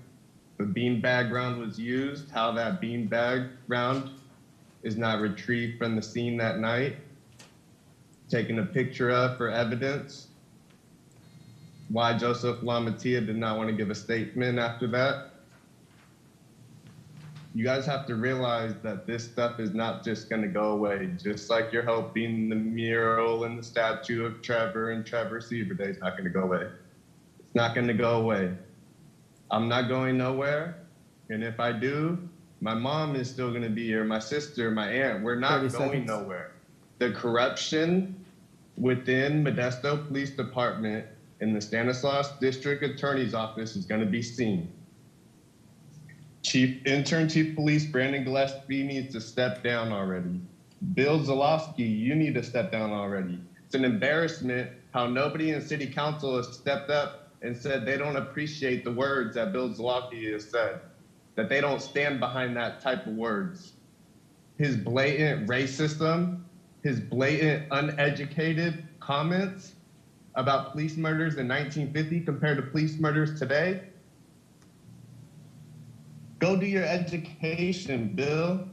The beanbag round was used, how that beanbag round is not retrieved from the scene that night, taken a picture of for evidence. Why Joseph Lamattia did not want to give a statement after that. You guys have to realize that this stuff is not just going to go away. Just like you're hoping the mural and the statue of Trevor and Trevor Seaver Day is not going to go away. It's not going to go away. I'm not going nowhere. And if I do, my mom is still going to be here. My sister, my aunt, we're not going nowhere. The corruption within Modesto Police Department and the Stanislaus District Attorney's Office is going to be seen. Intern Chief Police Brandon Gillespie needs to step down already. Bill Zalowski, you need to step down already. It's an embarrassment how nobody in City Council has stepped up and said they don't appreciate the words that Bill Zalaki has said, that they don't stand behind that type of words. His blatant racism, his blatant uneducated comments about police murders in 1950 compared to police murders today. Go do your education, Bill.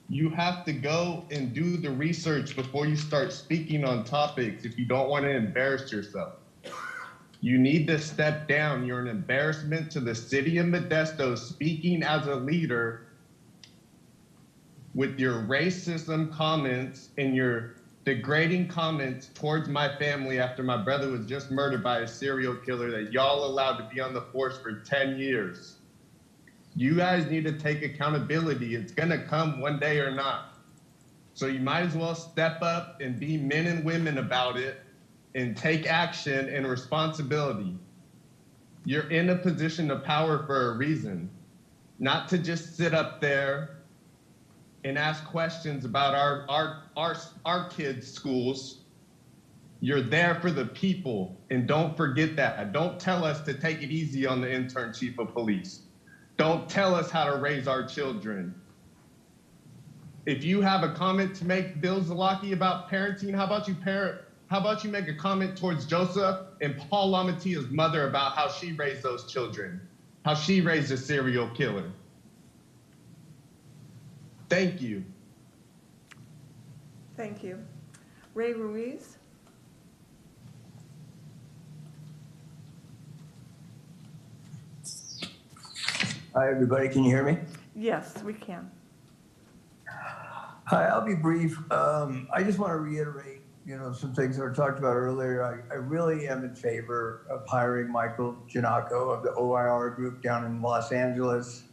You have to go and do the research before you start speaking on topics if you don't want to embarrass yourself. You need to step down. You're an embarrassment to the city of Modesto, speaking as a leader with your racism comments and your degrading comments towards my family after my brother was just murdered by a serial killer that y'all allowed to be on the force for 10 years. You guys need to take accountability. It's gonna come one day or not. So you might as well step up and be men and women about it and take action and responsibility. You're in a position of power for a reason, not to just sit up there and ask questions about our kids' schools. You're there for the people, and don't forget that. Don't tell us to take it easy on the intern chief of police. Don't tell us how to raise our children. If you have a comment to make, Bill Zalaki, about parenting, how about you make a comment towards Joseph and Paul Lamatia's mother about how she raised those children, how she raised a serial killer. Thank you. Thank you. Ray Ruiz? Hi, everybody. Can you hear me? Yes, we can. Hi, I'll be brief. I just want to reiterate, some things that were talked about earlier. I really am in favor of hiring Michael Giannacco of the OIR group down in Los Angeles.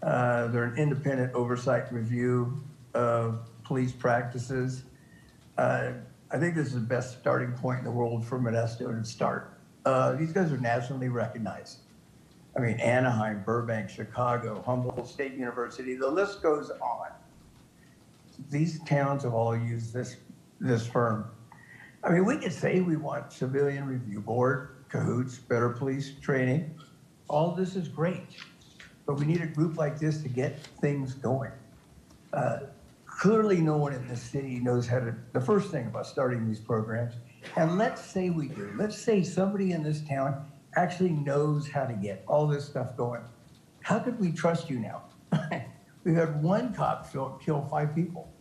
They're an independent oversight review of police practices. I think this is the best starting point in the world for Modesto to start. These guys are nationally recognized. I mean, Anaheim, Burbank, Chicago, Humboldt State University, the list goes on. These towns have all used this firm. I mean, we could say we want civilian review board, cahoots, better police training. All this is great, but we need a group like this to get things going. Clearly, no one in this city knows how to, the first thing about starting these programs, and let's say we do. Let's say somebody in this town actually knows how to get all this stuff going. How could we trust you now? We've had one cop kill 5 people.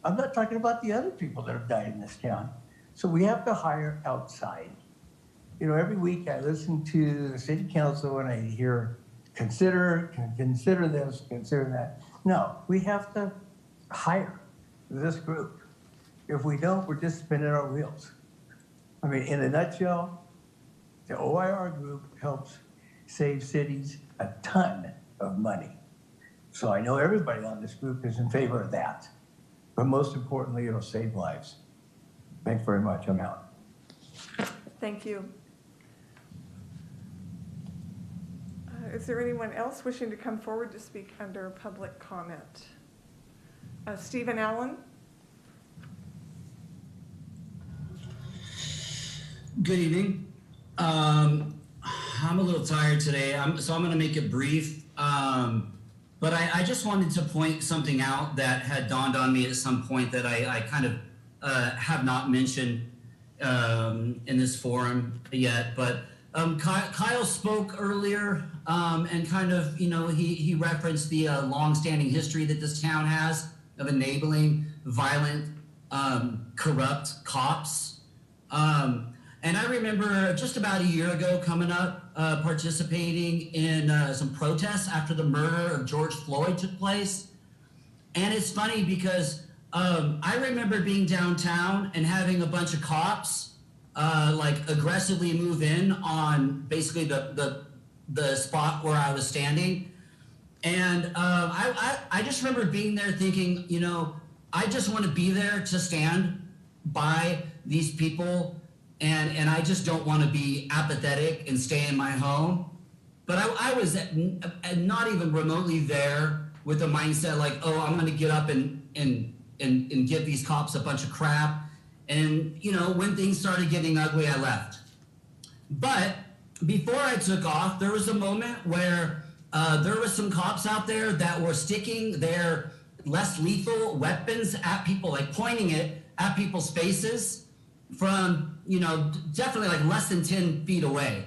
I'm not talking about the other people that have died in this town. So we have to hire outside. Every week I listen to the city council and I hear, consider this, consider that. No, we have to hire this group. If we don't, we're just spinning our wheels. I mean, in a nutshell, the OIR group helps save cities a ton of money. So I know everybody on this group is in favor of that. But most importantly, it'll save lives. Thanks very much. I'm out. Thank you. Is there anyone else wishing to come forward to speak under public comment? Stephen Allen? Good evening. I'm a little tired today, so I'm going to make it brief. But I just wanted to point something out that had dawned on me at some point that I kind of have not mentioned in this forum yet. But Kyle spoke earlier and kind of, he referenced the longstanding history that this town has of enabling violent, corrupt cops. And I remember just about a year ago coming up, participating in some protests after the murder of George Floyd took place. And it's funny because I remember being downtown and having a bunch of cops aggressively move in on basically the spot where I was standing. And I just remember being there thinking, I just want to be there to stand by these people. And I just don't want to be apathetic and stay in my home. But I was not even remotely there with the mindset like, oh, I'm going to get up and give these cops a bunch of crap And, you know, when things started getting ugly, I left. But before I took off, there was a moment where there were some cops out there that were sticking their less lethal weapons at people, like pointing it at people's faces from, you know, definitely like less than 10 feet away.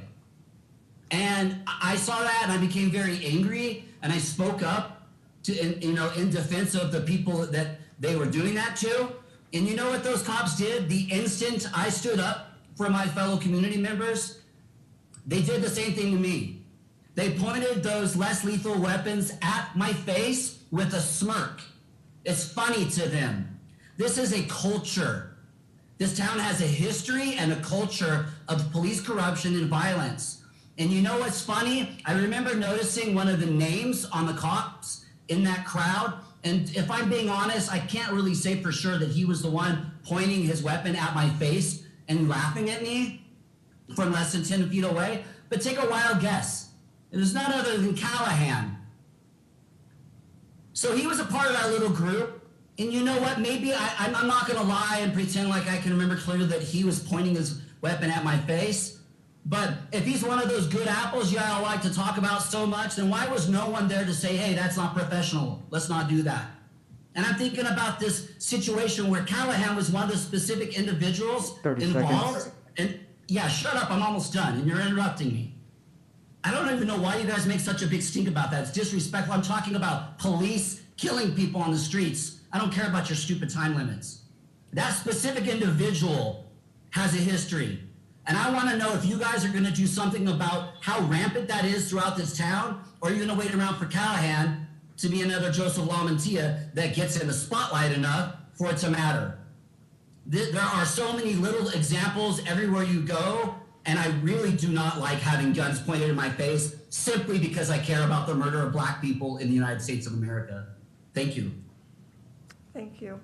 And I saw that and I became very angry, and I spoke up to, in defense of the people that they were doing that to. And you know what those cops did? The instant I stood up for my fellow community members, they did the same thing to me. They pointed those less lethal weapons at my face with a smirk. It's funny to them. This is a culture. This town has a history and a culture of police corruption and violence. And you know what's funny? I remember noticing one of the names on the cops in that crowd. And if I'm being honest, I can't really say for sure that he was the one pointing his weapon at my face and laughing at me from less than 10 feet away. But take a wild guess. It was none other than Callahan. So he was a part of that little group. And you know what? Maybe I'm not going to lie and pretend like I can remember clearly that he was pointing his weapon at my face. But if he's one of those good apples y'all like to talk about so much, then why was no one there to say, hey, that's not professional. Let's not do that. And I'm thinking about this situation where Callahan was one of the specific individuals 30 involved. seconds. And yeah, shut up, I'm almost done, and you're interrupting me. I don't even know why you guys make such a big stink about that. It's disrespectful. I'm talking about police killing people on the streets. I don't care about your stupid time limits. That specific individual has a history. And I want to know if you guys are going to do something about how rampant that is throughout this town, or are you going to wait around for Callahan to be another Joseph LaMantia that gets in the spotlight enough for it to matter? There are so many little examples everywhere you go, and I really do not like having guns pointed in my face simply because I care about the murder of black people in the United States of America. Thank you. Thank you.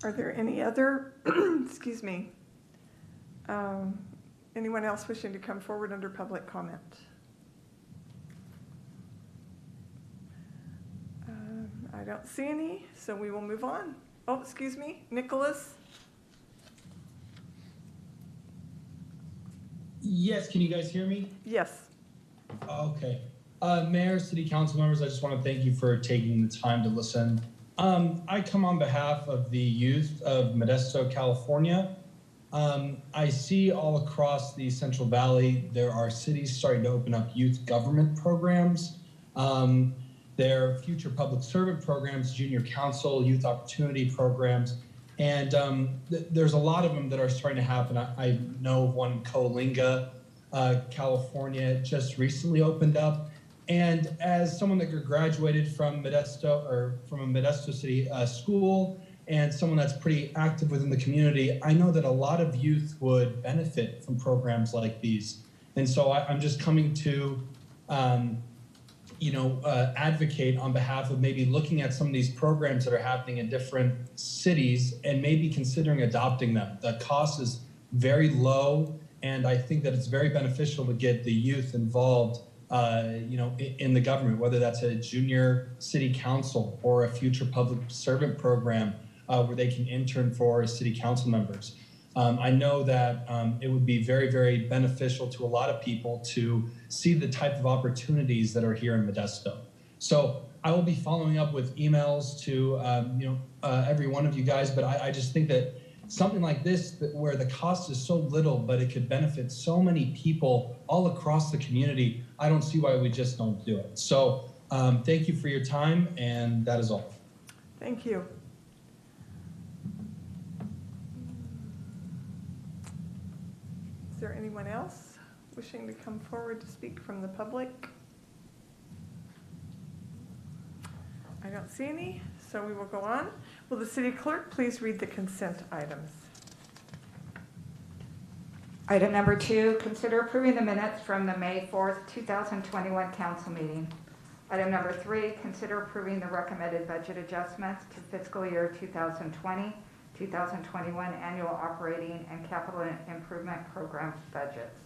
Are there any other, excuse me, anyone else wishing to come forward under public comment? I don't see any, so we will move on. Oh, excuse me, Nicholas? Yes, can you guys hear me? Yes. Okay. Mayor, City Council members, I just want to thank you for taking the time to listen. I come on behalf of the youth of Modesto, California. I see all across the Central Valley, there are cities starting to open up youth government programs. There are future public servant programs, junior council, youth opportunity programs. And there's a lot of them that are starting to happen. I know of one in Coalinga, California, just recently opened up. And as someone that graduated from Modesto, or from a Modesto City school, and someone that's pretty active within the community, I know that a lot of youth would benefit from programs like these. And so I'm just coming to, advocate on behalf of maybe looking at some of these programs that are happening in different cities and maybe considering adopting them. The cost is very low, and I think that it's very beneficial to get the youth involved in the government, whether that's a junior city council or a future public servant program where they can intern for city council members. I know that it would be very, very beneficial to a lot of people to see the type of opportunities that are here in Modesto. So I will be following up with emails to every one of you guys, but I just think that something like this, where the cost is so little, but it could benefit so many people all across the community, I don't see why we just don't do it. So thank you for your time, and that is all. Thank you. Is there anyone else wishing to come forward to speak from the public? I don't see any, so we will go on. Will the city clerk please read the consent items? Item number 2, consider approving the minutes from the May 4th, 2021 council meeting. Item number 3, consider approving the recommended budget adjustments to fiscal year 2020-2021 annual operating and capital improvement program budgets.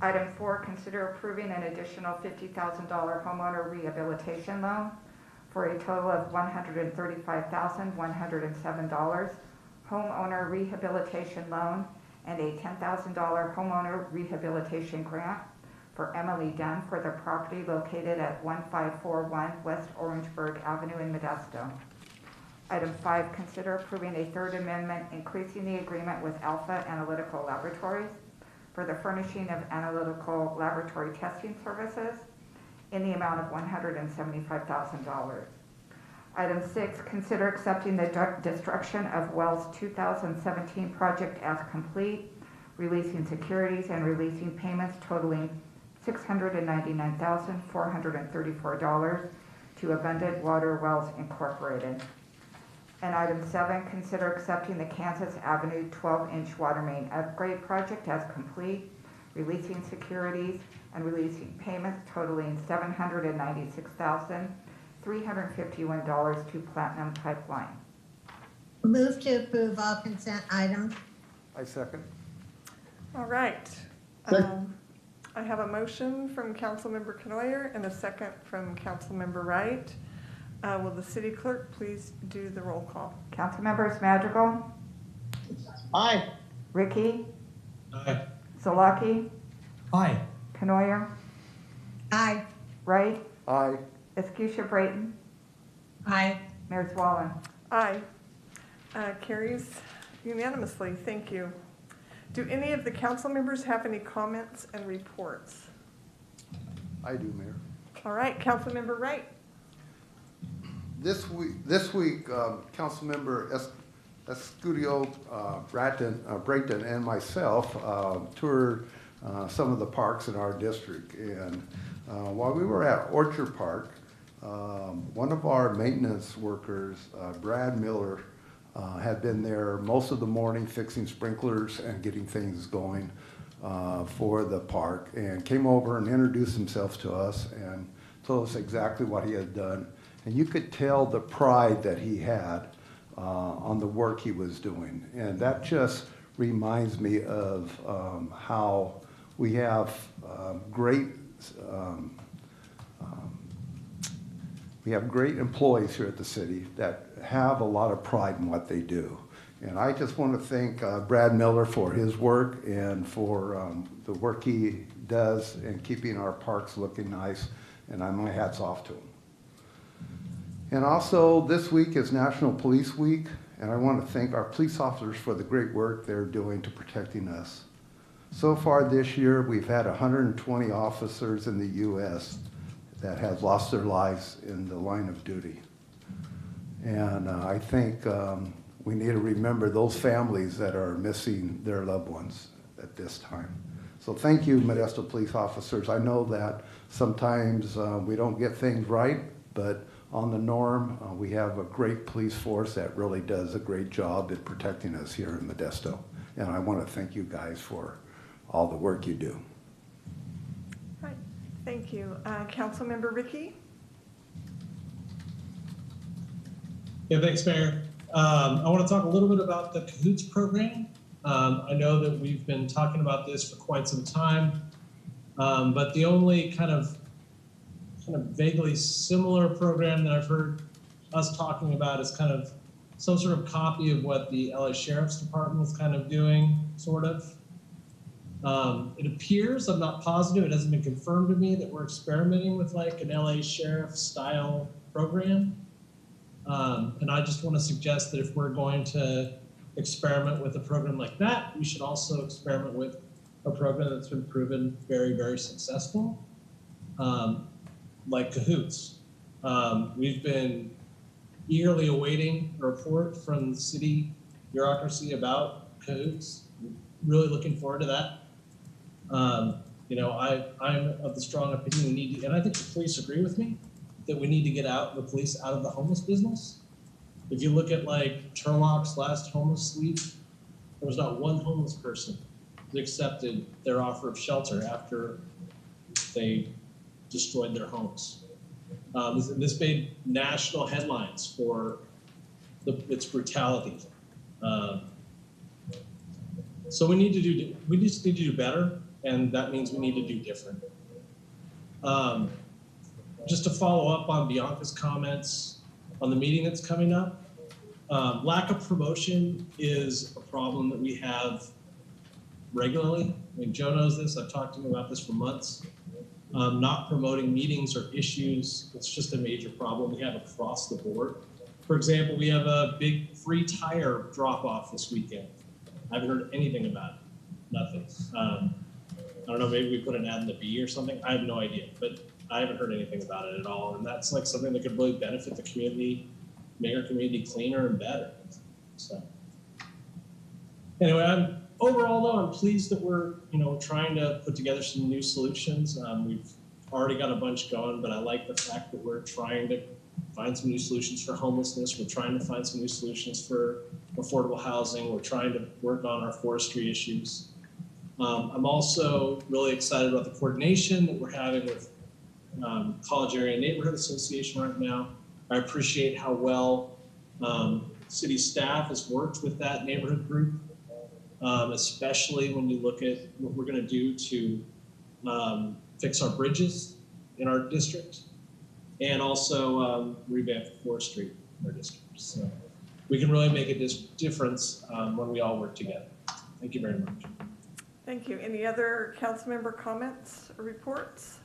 Item 4, consider approving an additional $50,000 homeowner rehabilitation loan for a total of $135,107, homeowner rehabilitation loan, and a $10,000 homeowner rehabilitation grant for Emily Dunn for the property located at 1541 West Orangeburg Avenue in Modesto. Item 5, consider approving a third amendment increasing the agreement with Alpha Analytical Laboratories for the furnishing of analytical laboratory testing services in the amount of $175,000. Item 6, consider accepting the destruction of Wells 2017 project as complete, releasing securities and releasing payments totaling $699,434 to Abundant Water Wells Incorporated. And item 7, consider accepting the Kansas Avenue 12-inch water main upgrade project as complete, releasing securities and releasing payments totaling $796,351 to Platinum Pipeline. Move to approve all consent items. I second. All right. I have a motion from Councilmember Knoyer and a second from Councilmember Wright. Will the city clerk please do the roll call? Councilmembers Madrigal? Aye. Ricky? Aye. Zalaki? Aye. Knoyer? Aye. Wright? Aye. Escusha Brayton? Aye. Mayor Swallen? Aye. Carries unanimously. Thank you. Do any of the council members have any comments and reports? I do, Mayor. All right, Councilmember Wright. This week, Councilmember Escudio Brayton and myself toured some of the parks in our district. And while we were at Orchard Park, one of our maintenance workers, Brad Miller, had been there most of the morning fixing sprinklers and getting things going for the park, and came over and introduced himself to us and told us exactly what he had done. And you could tell the pride that he had on the work he was doing. And that just reminds me of how we have great employees here at the city that have a lot of pride in what they do. And I just want to thank Brad Miller for his work and for the work he does in keeping our parks looking nice. And my hat's off to him. And also, this week is National Police Week, and I want to thank our police officers for the great work they're doing to protecting us. So far this year, we've had 120 officers in the U.S. that have lost their lives in the line of duty. And I think we need to remember those families that are missing their loved ones at this time. So thank you, Modesto police officers. I know that sometimes we don't get things right, but on the norm, we have a great police force that really does a great job at protecting us here in Modesto. And I want to thank you guys for all the work you do. All right, thank you. Councilmember Ricky? Yeah, thanks, Mayor. I want to talk a little bit about the Cahoots program. I know that we've been talking about this for quite some time, but the only kind of vaguely similar program that I've heard us talking about is kind of some sort of copy of what the LA Sheriff's Department is kind of doing, sort of. It appears, I'm not positive, it hasn't been confirmed to me, that we're experimenting with like an LA Sheriff style program. And I just want to suggest that if we're going to experiment with a program like that, we should also experiment with a program that's been proven very, very successful. Like Cahoots. We've been eagerly awaiting a report from the city bureaucracy about Cahoots. Really looking forward to that. You know, I'm of the strong opinion we need to, and I think the police agree with me, that we need to get the police out of the homeless business. If you look at like Turlock's last homeless sweep, there was not one homeless person that accepted their offer of shelter after they destroyed their homes. This made national headlines for its brutality. So we just need to do better, and that means we need to do different. just to follow up on Bianca's comments on the meeting that's coming up, lack of promotion is a problem that we have regularly. I mean, Joe knows this. I've talked to him about this for months. Not promoting meetings or issues, it's just a major problem we have across the board. For example, we have a big free tire drop-off this weekend. I haven't heard anything about it. Nothing. I don't know, maybe we put an ad in the Bee or something. I have no idea, but I haven't heard anything about it at all. And that's like something that could really benefit the community, make our community cleaner and better. So anyway, overall though, I'm pleased that we're trying to put together some new solutions. We've already got a bunch going, but I like the fact that we're trying to find some new solutions for homelessness. We're trying to find some new solutions for affordable housing. We're trying to work on our forestry issues. I'm also really excited about the coordination that we're having with College Area Neighborhood Association right now. I appreciate how well city staff has worked with that neighborhood group, especially when you look at what we're going to do to fix our bridges in our district and also revamp forestry in our district. So we can really make a difference when we all work together. Thank you very much. Thank you. Any other council member comments or reports?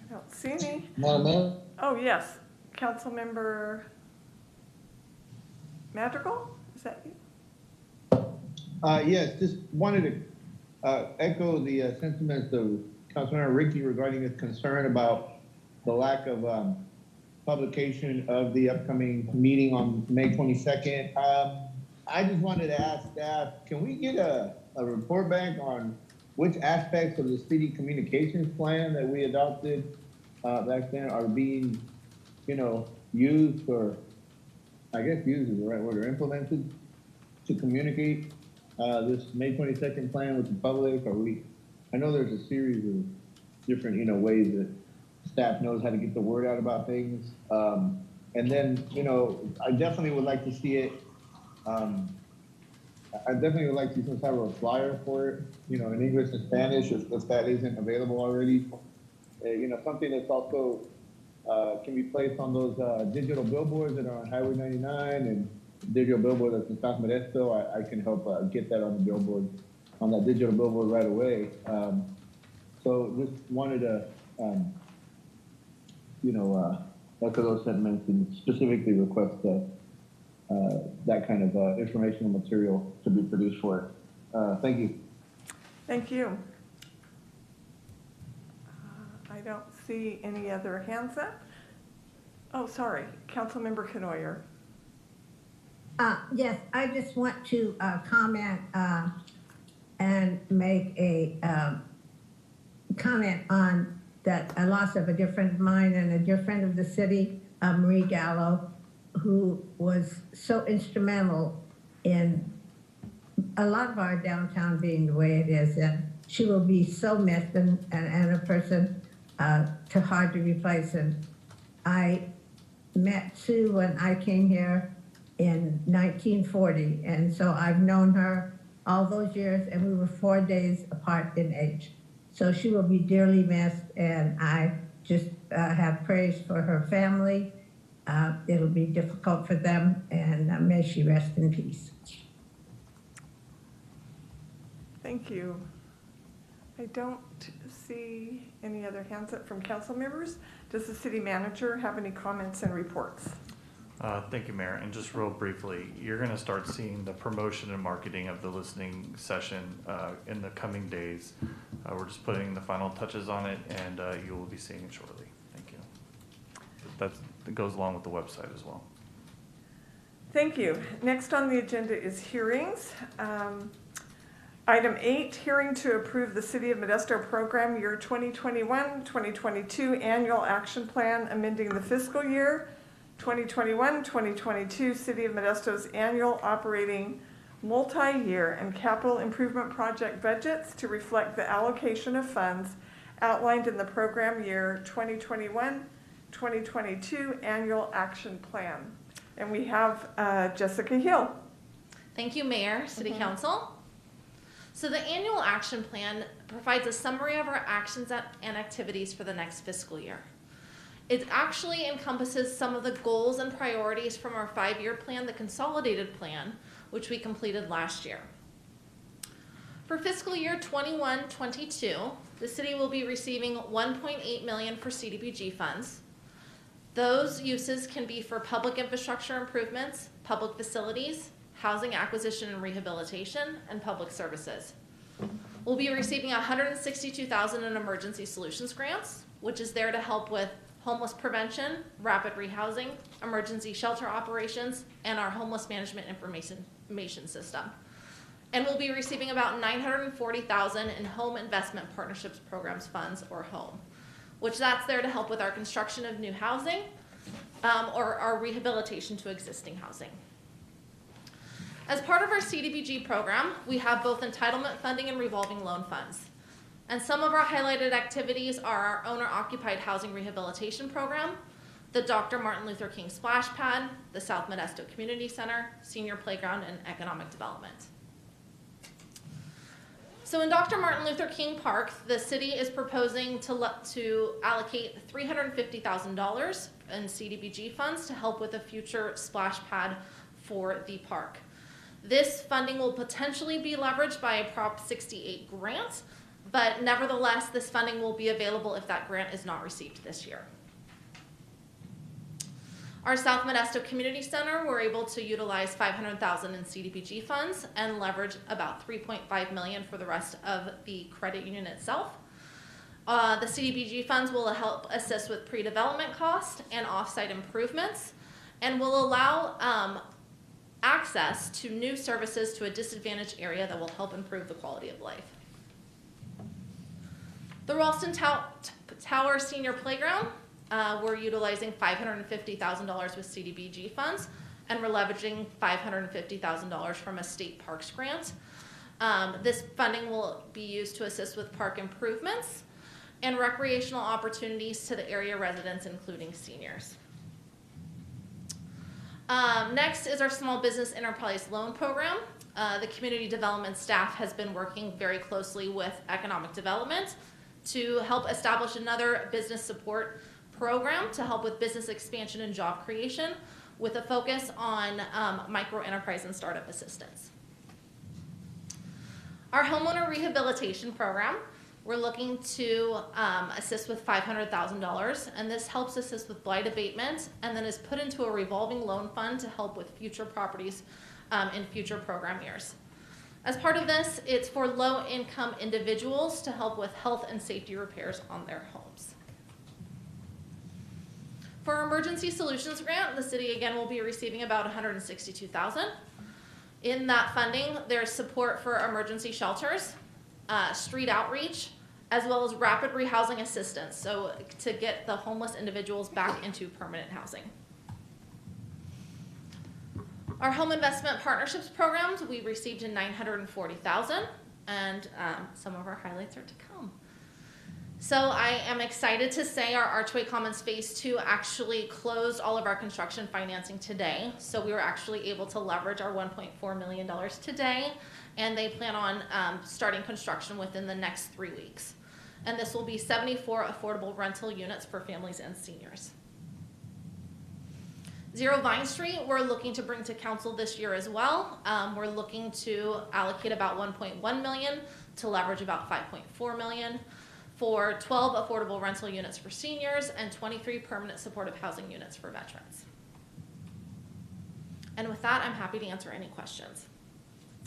I don't see any. Madam Mayor? Oh, yes. Council member Madrigal, is that you? Yes, just wanted to echo the sentiments of Councilmember Ricky regarding his concern about the lack of publication of the upcoming meeting on May 22nd. I just wanted to ask staff, can we get a report back on which aspects of the city communications plan that we adopted back then are being, used, or I guess used is the right word, or implemented to communicate this May 22nd plan with the public? I know there's a series of different, ways that staff knows how to get the word out about things. And then, I definitely would like to see it. I definitely would like to see some type of a flyer for it, in English and Spanish, if that isn't available already. Something that's also can be placed on those digital billboards that are on Highway 99 and digital billboard that's in South Modesto. I can help get that on the billboard, on that digital billboard right away. So just wanted to, echo those sentiments and specifically request that kind of informational material to be produced for it. Thank you. Thank you. I don't see any other hands up. Oh, sorry, Councilmember Canoyer. Yes, I just want to comment and make a comment on that a loss of a dear friend of mine and a dear friend of the city, Marie Gallo, who was so instrumental in a lot of our downtown being the way it is. And she will be so missed and a person too hard to replace. And I met Sue when I came here in 1940. And so I've known her all those years, and we were 4 days apart in age. So she will be dearly missed, and I just have praise for her family. It'll be difficult for them, and may she rest in peace. Thank you. I don't see any other hands up from council members. Does the city manager have any comments and reports? Thank you, Mayor. And just real briefly, you're going to start seeing the promotion and marketing of the listening session in the coming days. We're just putting the final touches on it, and you will be seeing it shortly. Thank you. That goes along with the website as well. Thank you. Next on the agenda is hearings. Item 8, hearing to approve the City of Modesto Program Year 2021-2022 Annual Action Plan, amending the fiscal year 2021-2022 City of Modesto's annual operating multi-year and capital improvement project budgets to reflect the allocation of funds outlined in the program year 2021-2022 annual action plan. And we have Jessica Hill. Thank you, Mayor, City Council. So the annual action plan provides a summary of our actions and activities for the next fiscal year. It actually encompasses some of the goals and priorities from our 5-year plan, the consolidated plan, which we completed last year. For fiscal year 21-22, the city will be receiving $1.8 million for CDBG funds. Those uses can be for public infrastructure improvements, public facilities, housing acquisition and rehabilitation, and public services. We'll be receiving $162,000 in emergency solutions grants, which is there to help with homeless prevention, rapid rehousing, emergency shelter operations, and our homeless management information system. And we'll be receiving about $940,000 in home investment partnerships programs funds, or HOME, which that's there to help with our construction of new housing or our rehabilitation to existing housing. As part of our CDBG program, we have both entitlement funding and revolving loan funds. And some of our highlighted activities are our owner-occupied housing rehabilitation program, the Dr. Martin Luther King Splash Pad, the South Modesto Community Center, senior playground, and economic development. So in Dr. Martin Luther King Park, the city is proposing to allocate $350,000 in CDBG funds to help with a future splash pad for the park. This funding will potentially be leveraged by a Prop 68 grant, but nevertheless, this funding will be available if that grant is not received this year. Our South Modesto Community Center, we're able to utilize $500,000 in CDBG funds and leverage about $3.5 million for the rest of the credit union itself. The CDBG funds will help assist with pre-development costs and off-site improvements, and will allow access to new services to a disadvantaged area that will help improve the quality of life. The Ralston Tower Senior Playground, we're utilizing $550,000 with CDBG funds, and we're leveraging $550,000 from a state parks grant. This funding will be used to assist with park improvements and recreational opportunities to the area residents, including seniors. Next is our Small Business Enterprise Loan Program. The community development staff has been working very closely with economic development to help establish another business support program to help with business expansion and job creation, with a focus on micro enterprise and startup assistance. Our Homeowner Rehabilitation Program, we're looking to assist with $500,000, and this helps assist with blight abatement, and then is put into a revolving loan fund to help with future properties in future program years. As part of this, it's for low-income individuals to help with health and safety repairs on their homes. For our Emergency Solutions Grant, the city again will be receiving about $162,000. In that funding, there's support for emergency shelters, street outreach, as well as rapid rehousing assistance, so to get the homeless individuals back into permanent housing. Our Home Investment Partnerships programs, we received $940,000, and some of our highlights are to come. So I am excited to say our Archway Commons Phase 2 actually closed all of our construction financing today. So we were actually able to leverage our $1.4 million today, and they plan on starting construction within the next 3 weeks. And this will be 74 affordable rental units for families and seniors. Zero Vine Street, we're looking to bring to council this year as well. We're looking to allocate about $1.1 million to leverage about $5.4 million for 12 affordable rental units for seniors and 23 permanent supportive housing units for veterans. And with that, I'm happy to answer any questions.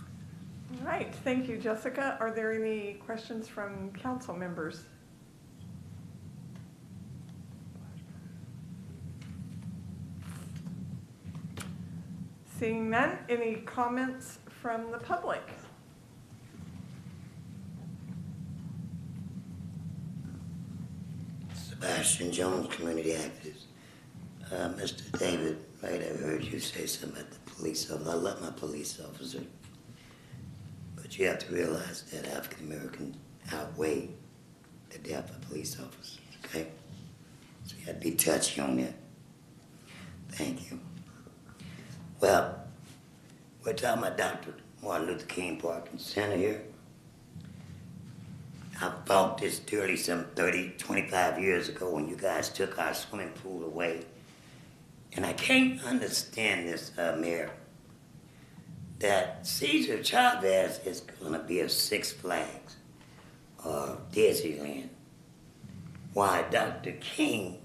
All right, thank you, Jessica. Are there any questions from council members? Seeing none, any comments from the public? Sebastian Jones, community activist. Mr. David, right, I heard you say something about the police officer. I love my police officer. But you have to realize that African American outweigh the death of police officers, okay? So you have to be touchy on that. Thank you. Well, we're talking about Dr. Martin Luther King Park and Center here. I fought this dirty some 30, 25 years ago when you guys took our swimming pool away. And I can't understand this, Mayor, that Cesar Chavez is gonna be a Six Flags or Disneyland. Why, Dr. King,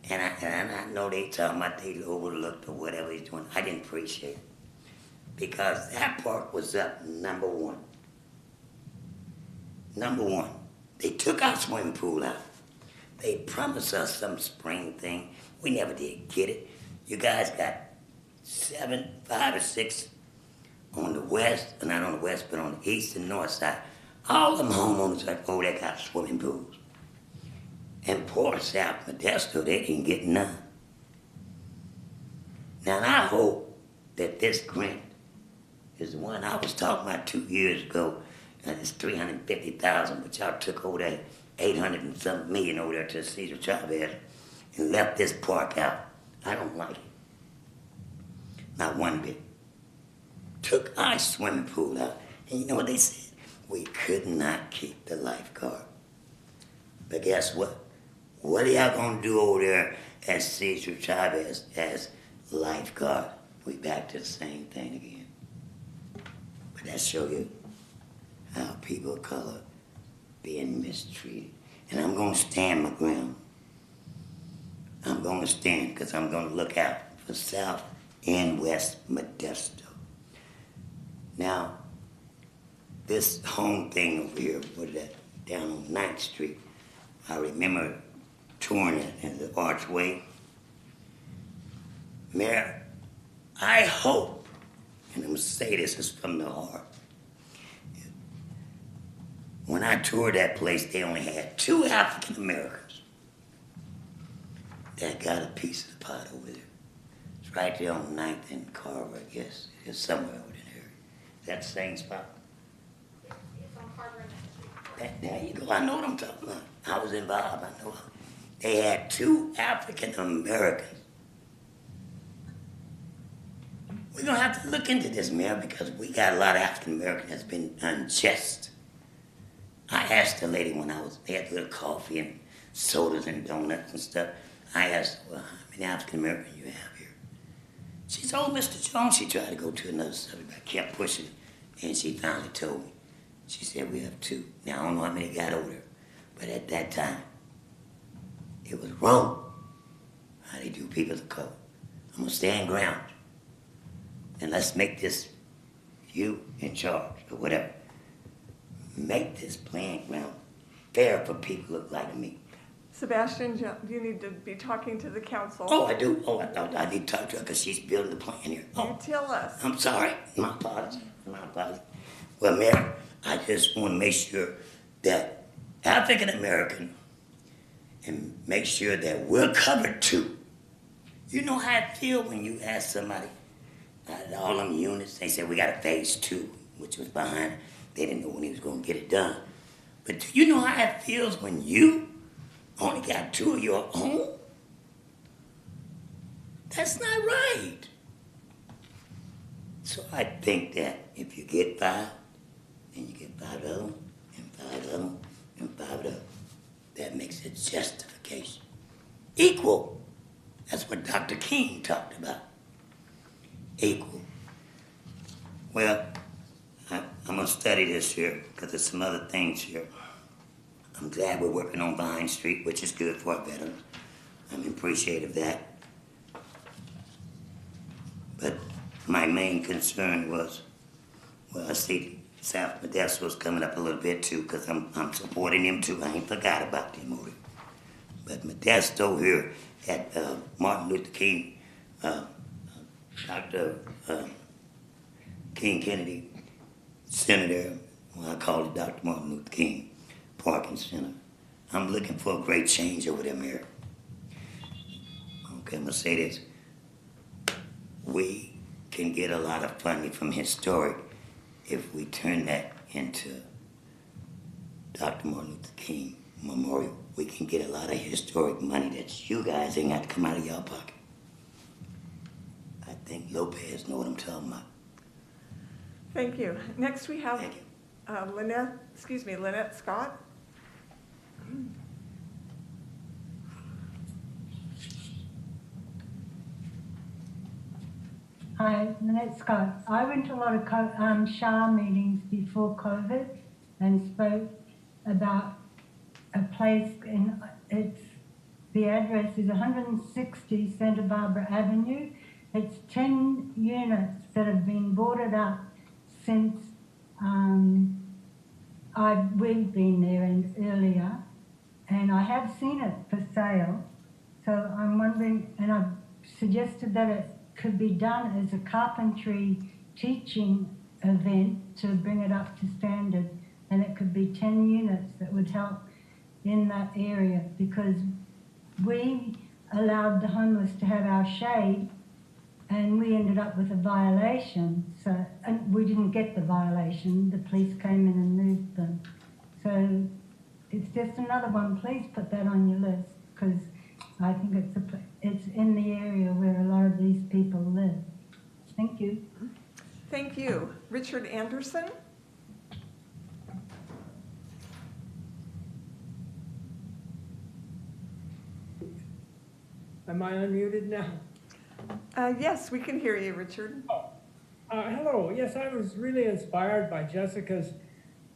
and I know they talking about they overlooked or whatever he's doing. I didn't appreciate it. Because that park was up number one. Number one. They took our swimming pool out. They promised us some spring thing. We never did get it. You guys got 5 or 6 on the west, not on the west, but on the east and north side. All them homeowners like over there got swimming pools. And poor South Modesto, they didn't get none. Now, and I hope that this grant is the one I was talking about 2 years ago, and it's $350,000, but y'all took over that 800 and something million over there to Cesar Chavez and left this park out. I don't like it. Not one bit. Took our swimming pool out, and you know what they said? We could not keep the lifeguard. But guess what? What are y'all gonna do over there at Cesar Chavez as lifeguard? We back to the same thing again. But that show you how people of color being mistreated. And I'm gonna stand my ground. I'm gonna stand because I'm gonna look out for South and West Modesto. Now, this home thing over here, what is that, down on 9th Street, I remember touring it in the archway. Mayor, I hope, and I'm gonna say this is from the heart, when I toured that place, they only had 2 African Americans that got a piece of the pot over there. It's right there on 9th and Carver, I guess. It's somewhere over there. Is that the same spot? It's on Carver and There you go. I know what I'm talking about. I was involved. I know. They had 2 African Americans. We're going to have to look into this, Mayor, because we got a lot of African Americans that's been unjust. I asked the lady when they had a little coffee and sodas and donuts and stuff. I asked her, well, how many African Americans you have here? She said, oh, Mr. Jones. She tried to go to another subject, but I kept pushing it. And she finally told me. She said, we have 2. Now, I don't know how many got over there, but at that time, it was wrong how they do people of color. I'm going to stand ground. And let's make this you in charge or whatever. Make this playing ground fair for people who look like me. Sebastian, you need to be talking to the council. Oh, I do? Oh, I need to talk to her because she's building the plan here. Oh, You tell us. I'm sorry. My apologies. My apologies. Well, Mayor, I just want to make sure that African American and make sure that we're covered too. You know how I feel when you ask somebody, all them units, they said we got a phase 2, which was behind. They didn't know when he was going to get it done. But do you know how it feels when you only got 2 of your own? That's not right. So I think that if you get 5, and you get 5 of them, and 5 of them, and 5 of them, that makes it justification. Equal. That's what Dr. King talked about. Equal. Well, I'm going to study this here because there's some other things here. I'm glad we're working on Vine Street, which is good for our veterans. I'm appreciative of that. But my main concern was, well, I see South Modesto's coming up a little bit too because I'm supporting them too. I ain't forgot about them already. But Modesto here at Martin Luther King, Dr. King Kennedy Center, well, I call it Dr. Martin Luther King Parking Center. I'm looking for a great change over there, Mayor. Okay, I'm gonna say this. We can get a lot of funding from historic if we turn that into Dr. Martin Luther King Memorial. We can get a lot of historic money that you guys ain't got to come out of your pocket. I think Lopez know what I'm talking about. Thank you. Next we have Lynette Scott. Hi, Lynette Scott. I went to a lot of SHA meetings before COVID and spoke about a place the address is 160 Santa Barbara Avenue. It's 10 units that have been boarded up since we've been there and earlier, and I have seen it for sale. So I'm wondering, and I've suggested that it could be done as a carpentry teaching event to bring it up to standard, and it could be 10 units that would help in that area, because we allowed the homeless to have our shade and we ended up with a violation. So, and we didn't get the violation, the police came in and moved them. So it's just another one. Please put that on your list, because I think it's in the area where a lot of these people live. Thank you. Thank you. Richard Anderson? Am I unmuted now? Yes, we can hear you, Richard. Hello. Yes, I was really inspired by Jessica's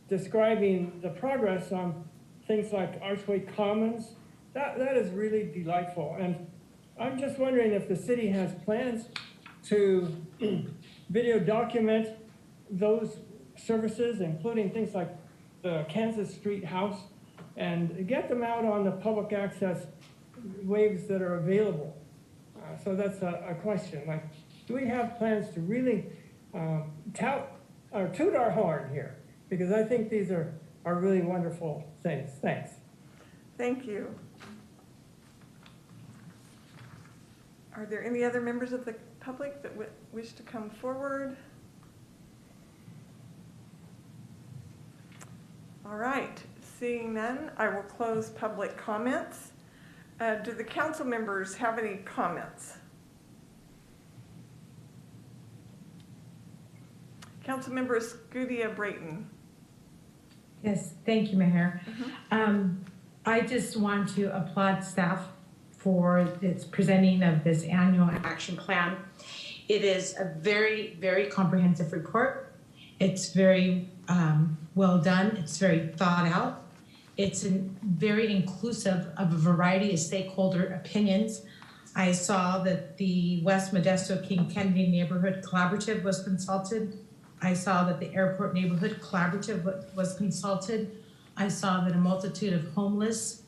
describing the progress on things like Archway Commons. That is really delightful. And I'm just wondering if the city has plans to video document those services, including things like the Kansas Street House, and get them out on the public access waves that are available. So that's a question. Like, do we have plans to really tout or toot our horn here? Because I think these are really wonderful things. Thanks. Thank you. Are there any other members of the public that wish to come forward? All right, seeing none, I will close public comments. Do the council members have any comments? Councilmember Scudia Brayton. Yes, thank you, Mayor. I just want to applaud staff for its presenting of this annual action plan. It is a very, very comprehensive report. It's very well done. It's very thought out. It's very inclusive of a variety of stakeholder opinions. I saw that the West Modesto King Kennedy Neighborhood Collaborative was consulted. I saw that the Airport Neighborhood Collaborative was consulted. I saw that a multitude of homeless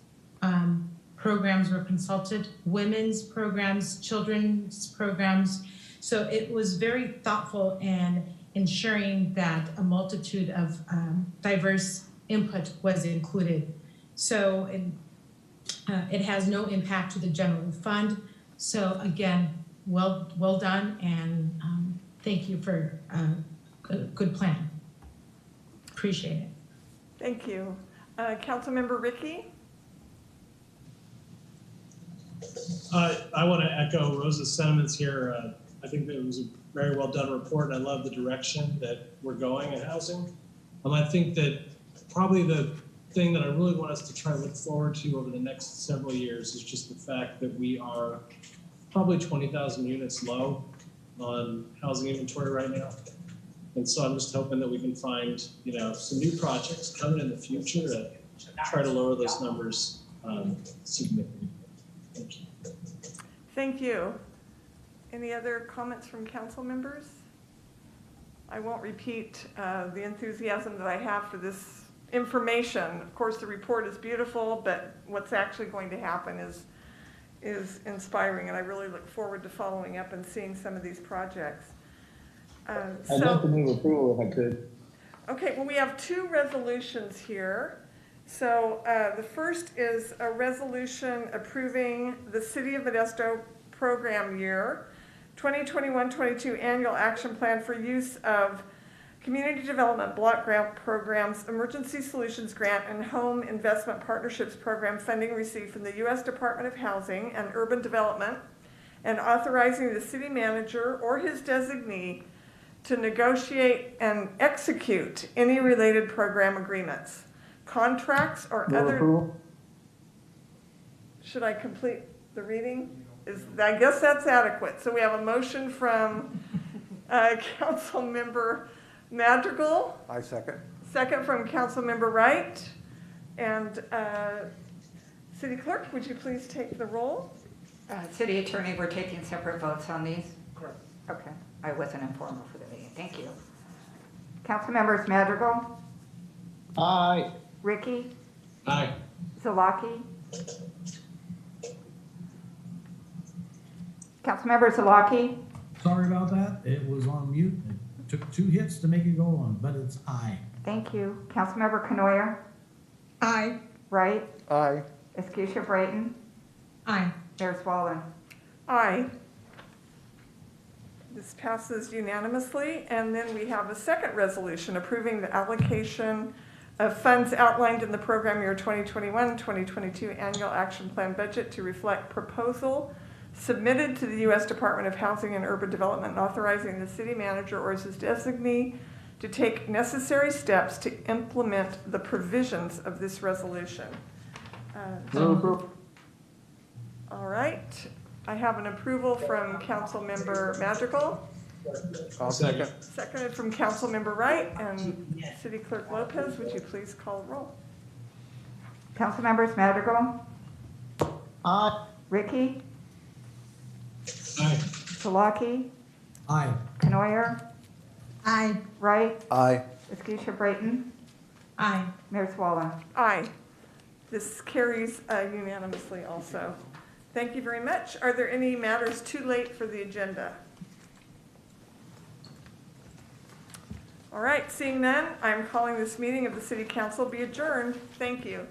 programs were consulted, women's programs, children's programs. So it was very thoughtful and ensuring that a multitude of diverse input was included. So it has no impact to the general fund. So again, well done, and thank you for a good plan. Appreciate it. Thank you. Councilmember Ricky? I want to echo Rosa's sentiments here. I think that it was a very well done report, and I love the direction that we're going in housing. I think that probably the thing that I really want us to try to look forward to over the next several years is just the fact that we are probably 20,000 units low on housing inventory right now. And so I'm just hoping that we can find, some new projects coming in the future to try to lower those numbers significantly. Thank you. Thank you. Any other comments from council members? I won't repeat the enthusiasm that I have for this information. Of course, the report is beautiful, but what's actually going to happen is inspiring, and I really look forward to following up and seeing some of these projects. I'd like to move approval if I could. Okay, well, we have two resolutions here. So the first is a resolution approving the City of Modesto program year 2021-22 annual action plan for use of community development block grant programs, emergency solutions grant, and home investment partnerships program funding received from the U.S. Department of Housing and Urban Development, and authorizing the city manager or his designee to negotiate and execute any related program agreements, contracts, or Move other. approval. Should I complete the reading? I guess that's adequate. So we have a motion from Councilmember Madrigal, I second. second from Councilmember Wright. And City Clerk, would you please take the roll? City Attorney, we're taking separate votes on these? Correct. Okay, I wasn't informed for the meeting, thank you. Council members Madrigal? Aye. Ricky? Aye. Zalaki? Councilmember Zalaki? Sorry about that. It was on mute. It took 2 hits to make it go on, but it's aye. Thank you. Councilmember Canoyer? Aye. Wright? Aye. Escutia Brayton? Aye. Mayor Swallen? Aye. This passes unanimously. And then we have a second resolution approving the allocation of funds outlined in the program year 2021-2022 annual action plan budget to reflect proposal submitted to the U.S. Department of Housing and Urban Development and authorizing the city manager or his designee to take necessary steps to implement the provisions of this resolution. All right, I have an approval from Councilmember Madrigal. I'll second. Seconded from Councilmember Wright, and City Clerk Lopez, would you please call the roll? Council members Madrigal? Aye. Ricky? Aye. Zalaki? Aye. Canoyer? Aye. Wright? Aye. Escutia Brayton? Aye. Mayor Swallen? Aye. This carries unanimously also. Thank you very much. Are there any matters too late for the agenda? All right, seeing none, I'm calling this meeting of the City Council be adjourned. Thank you.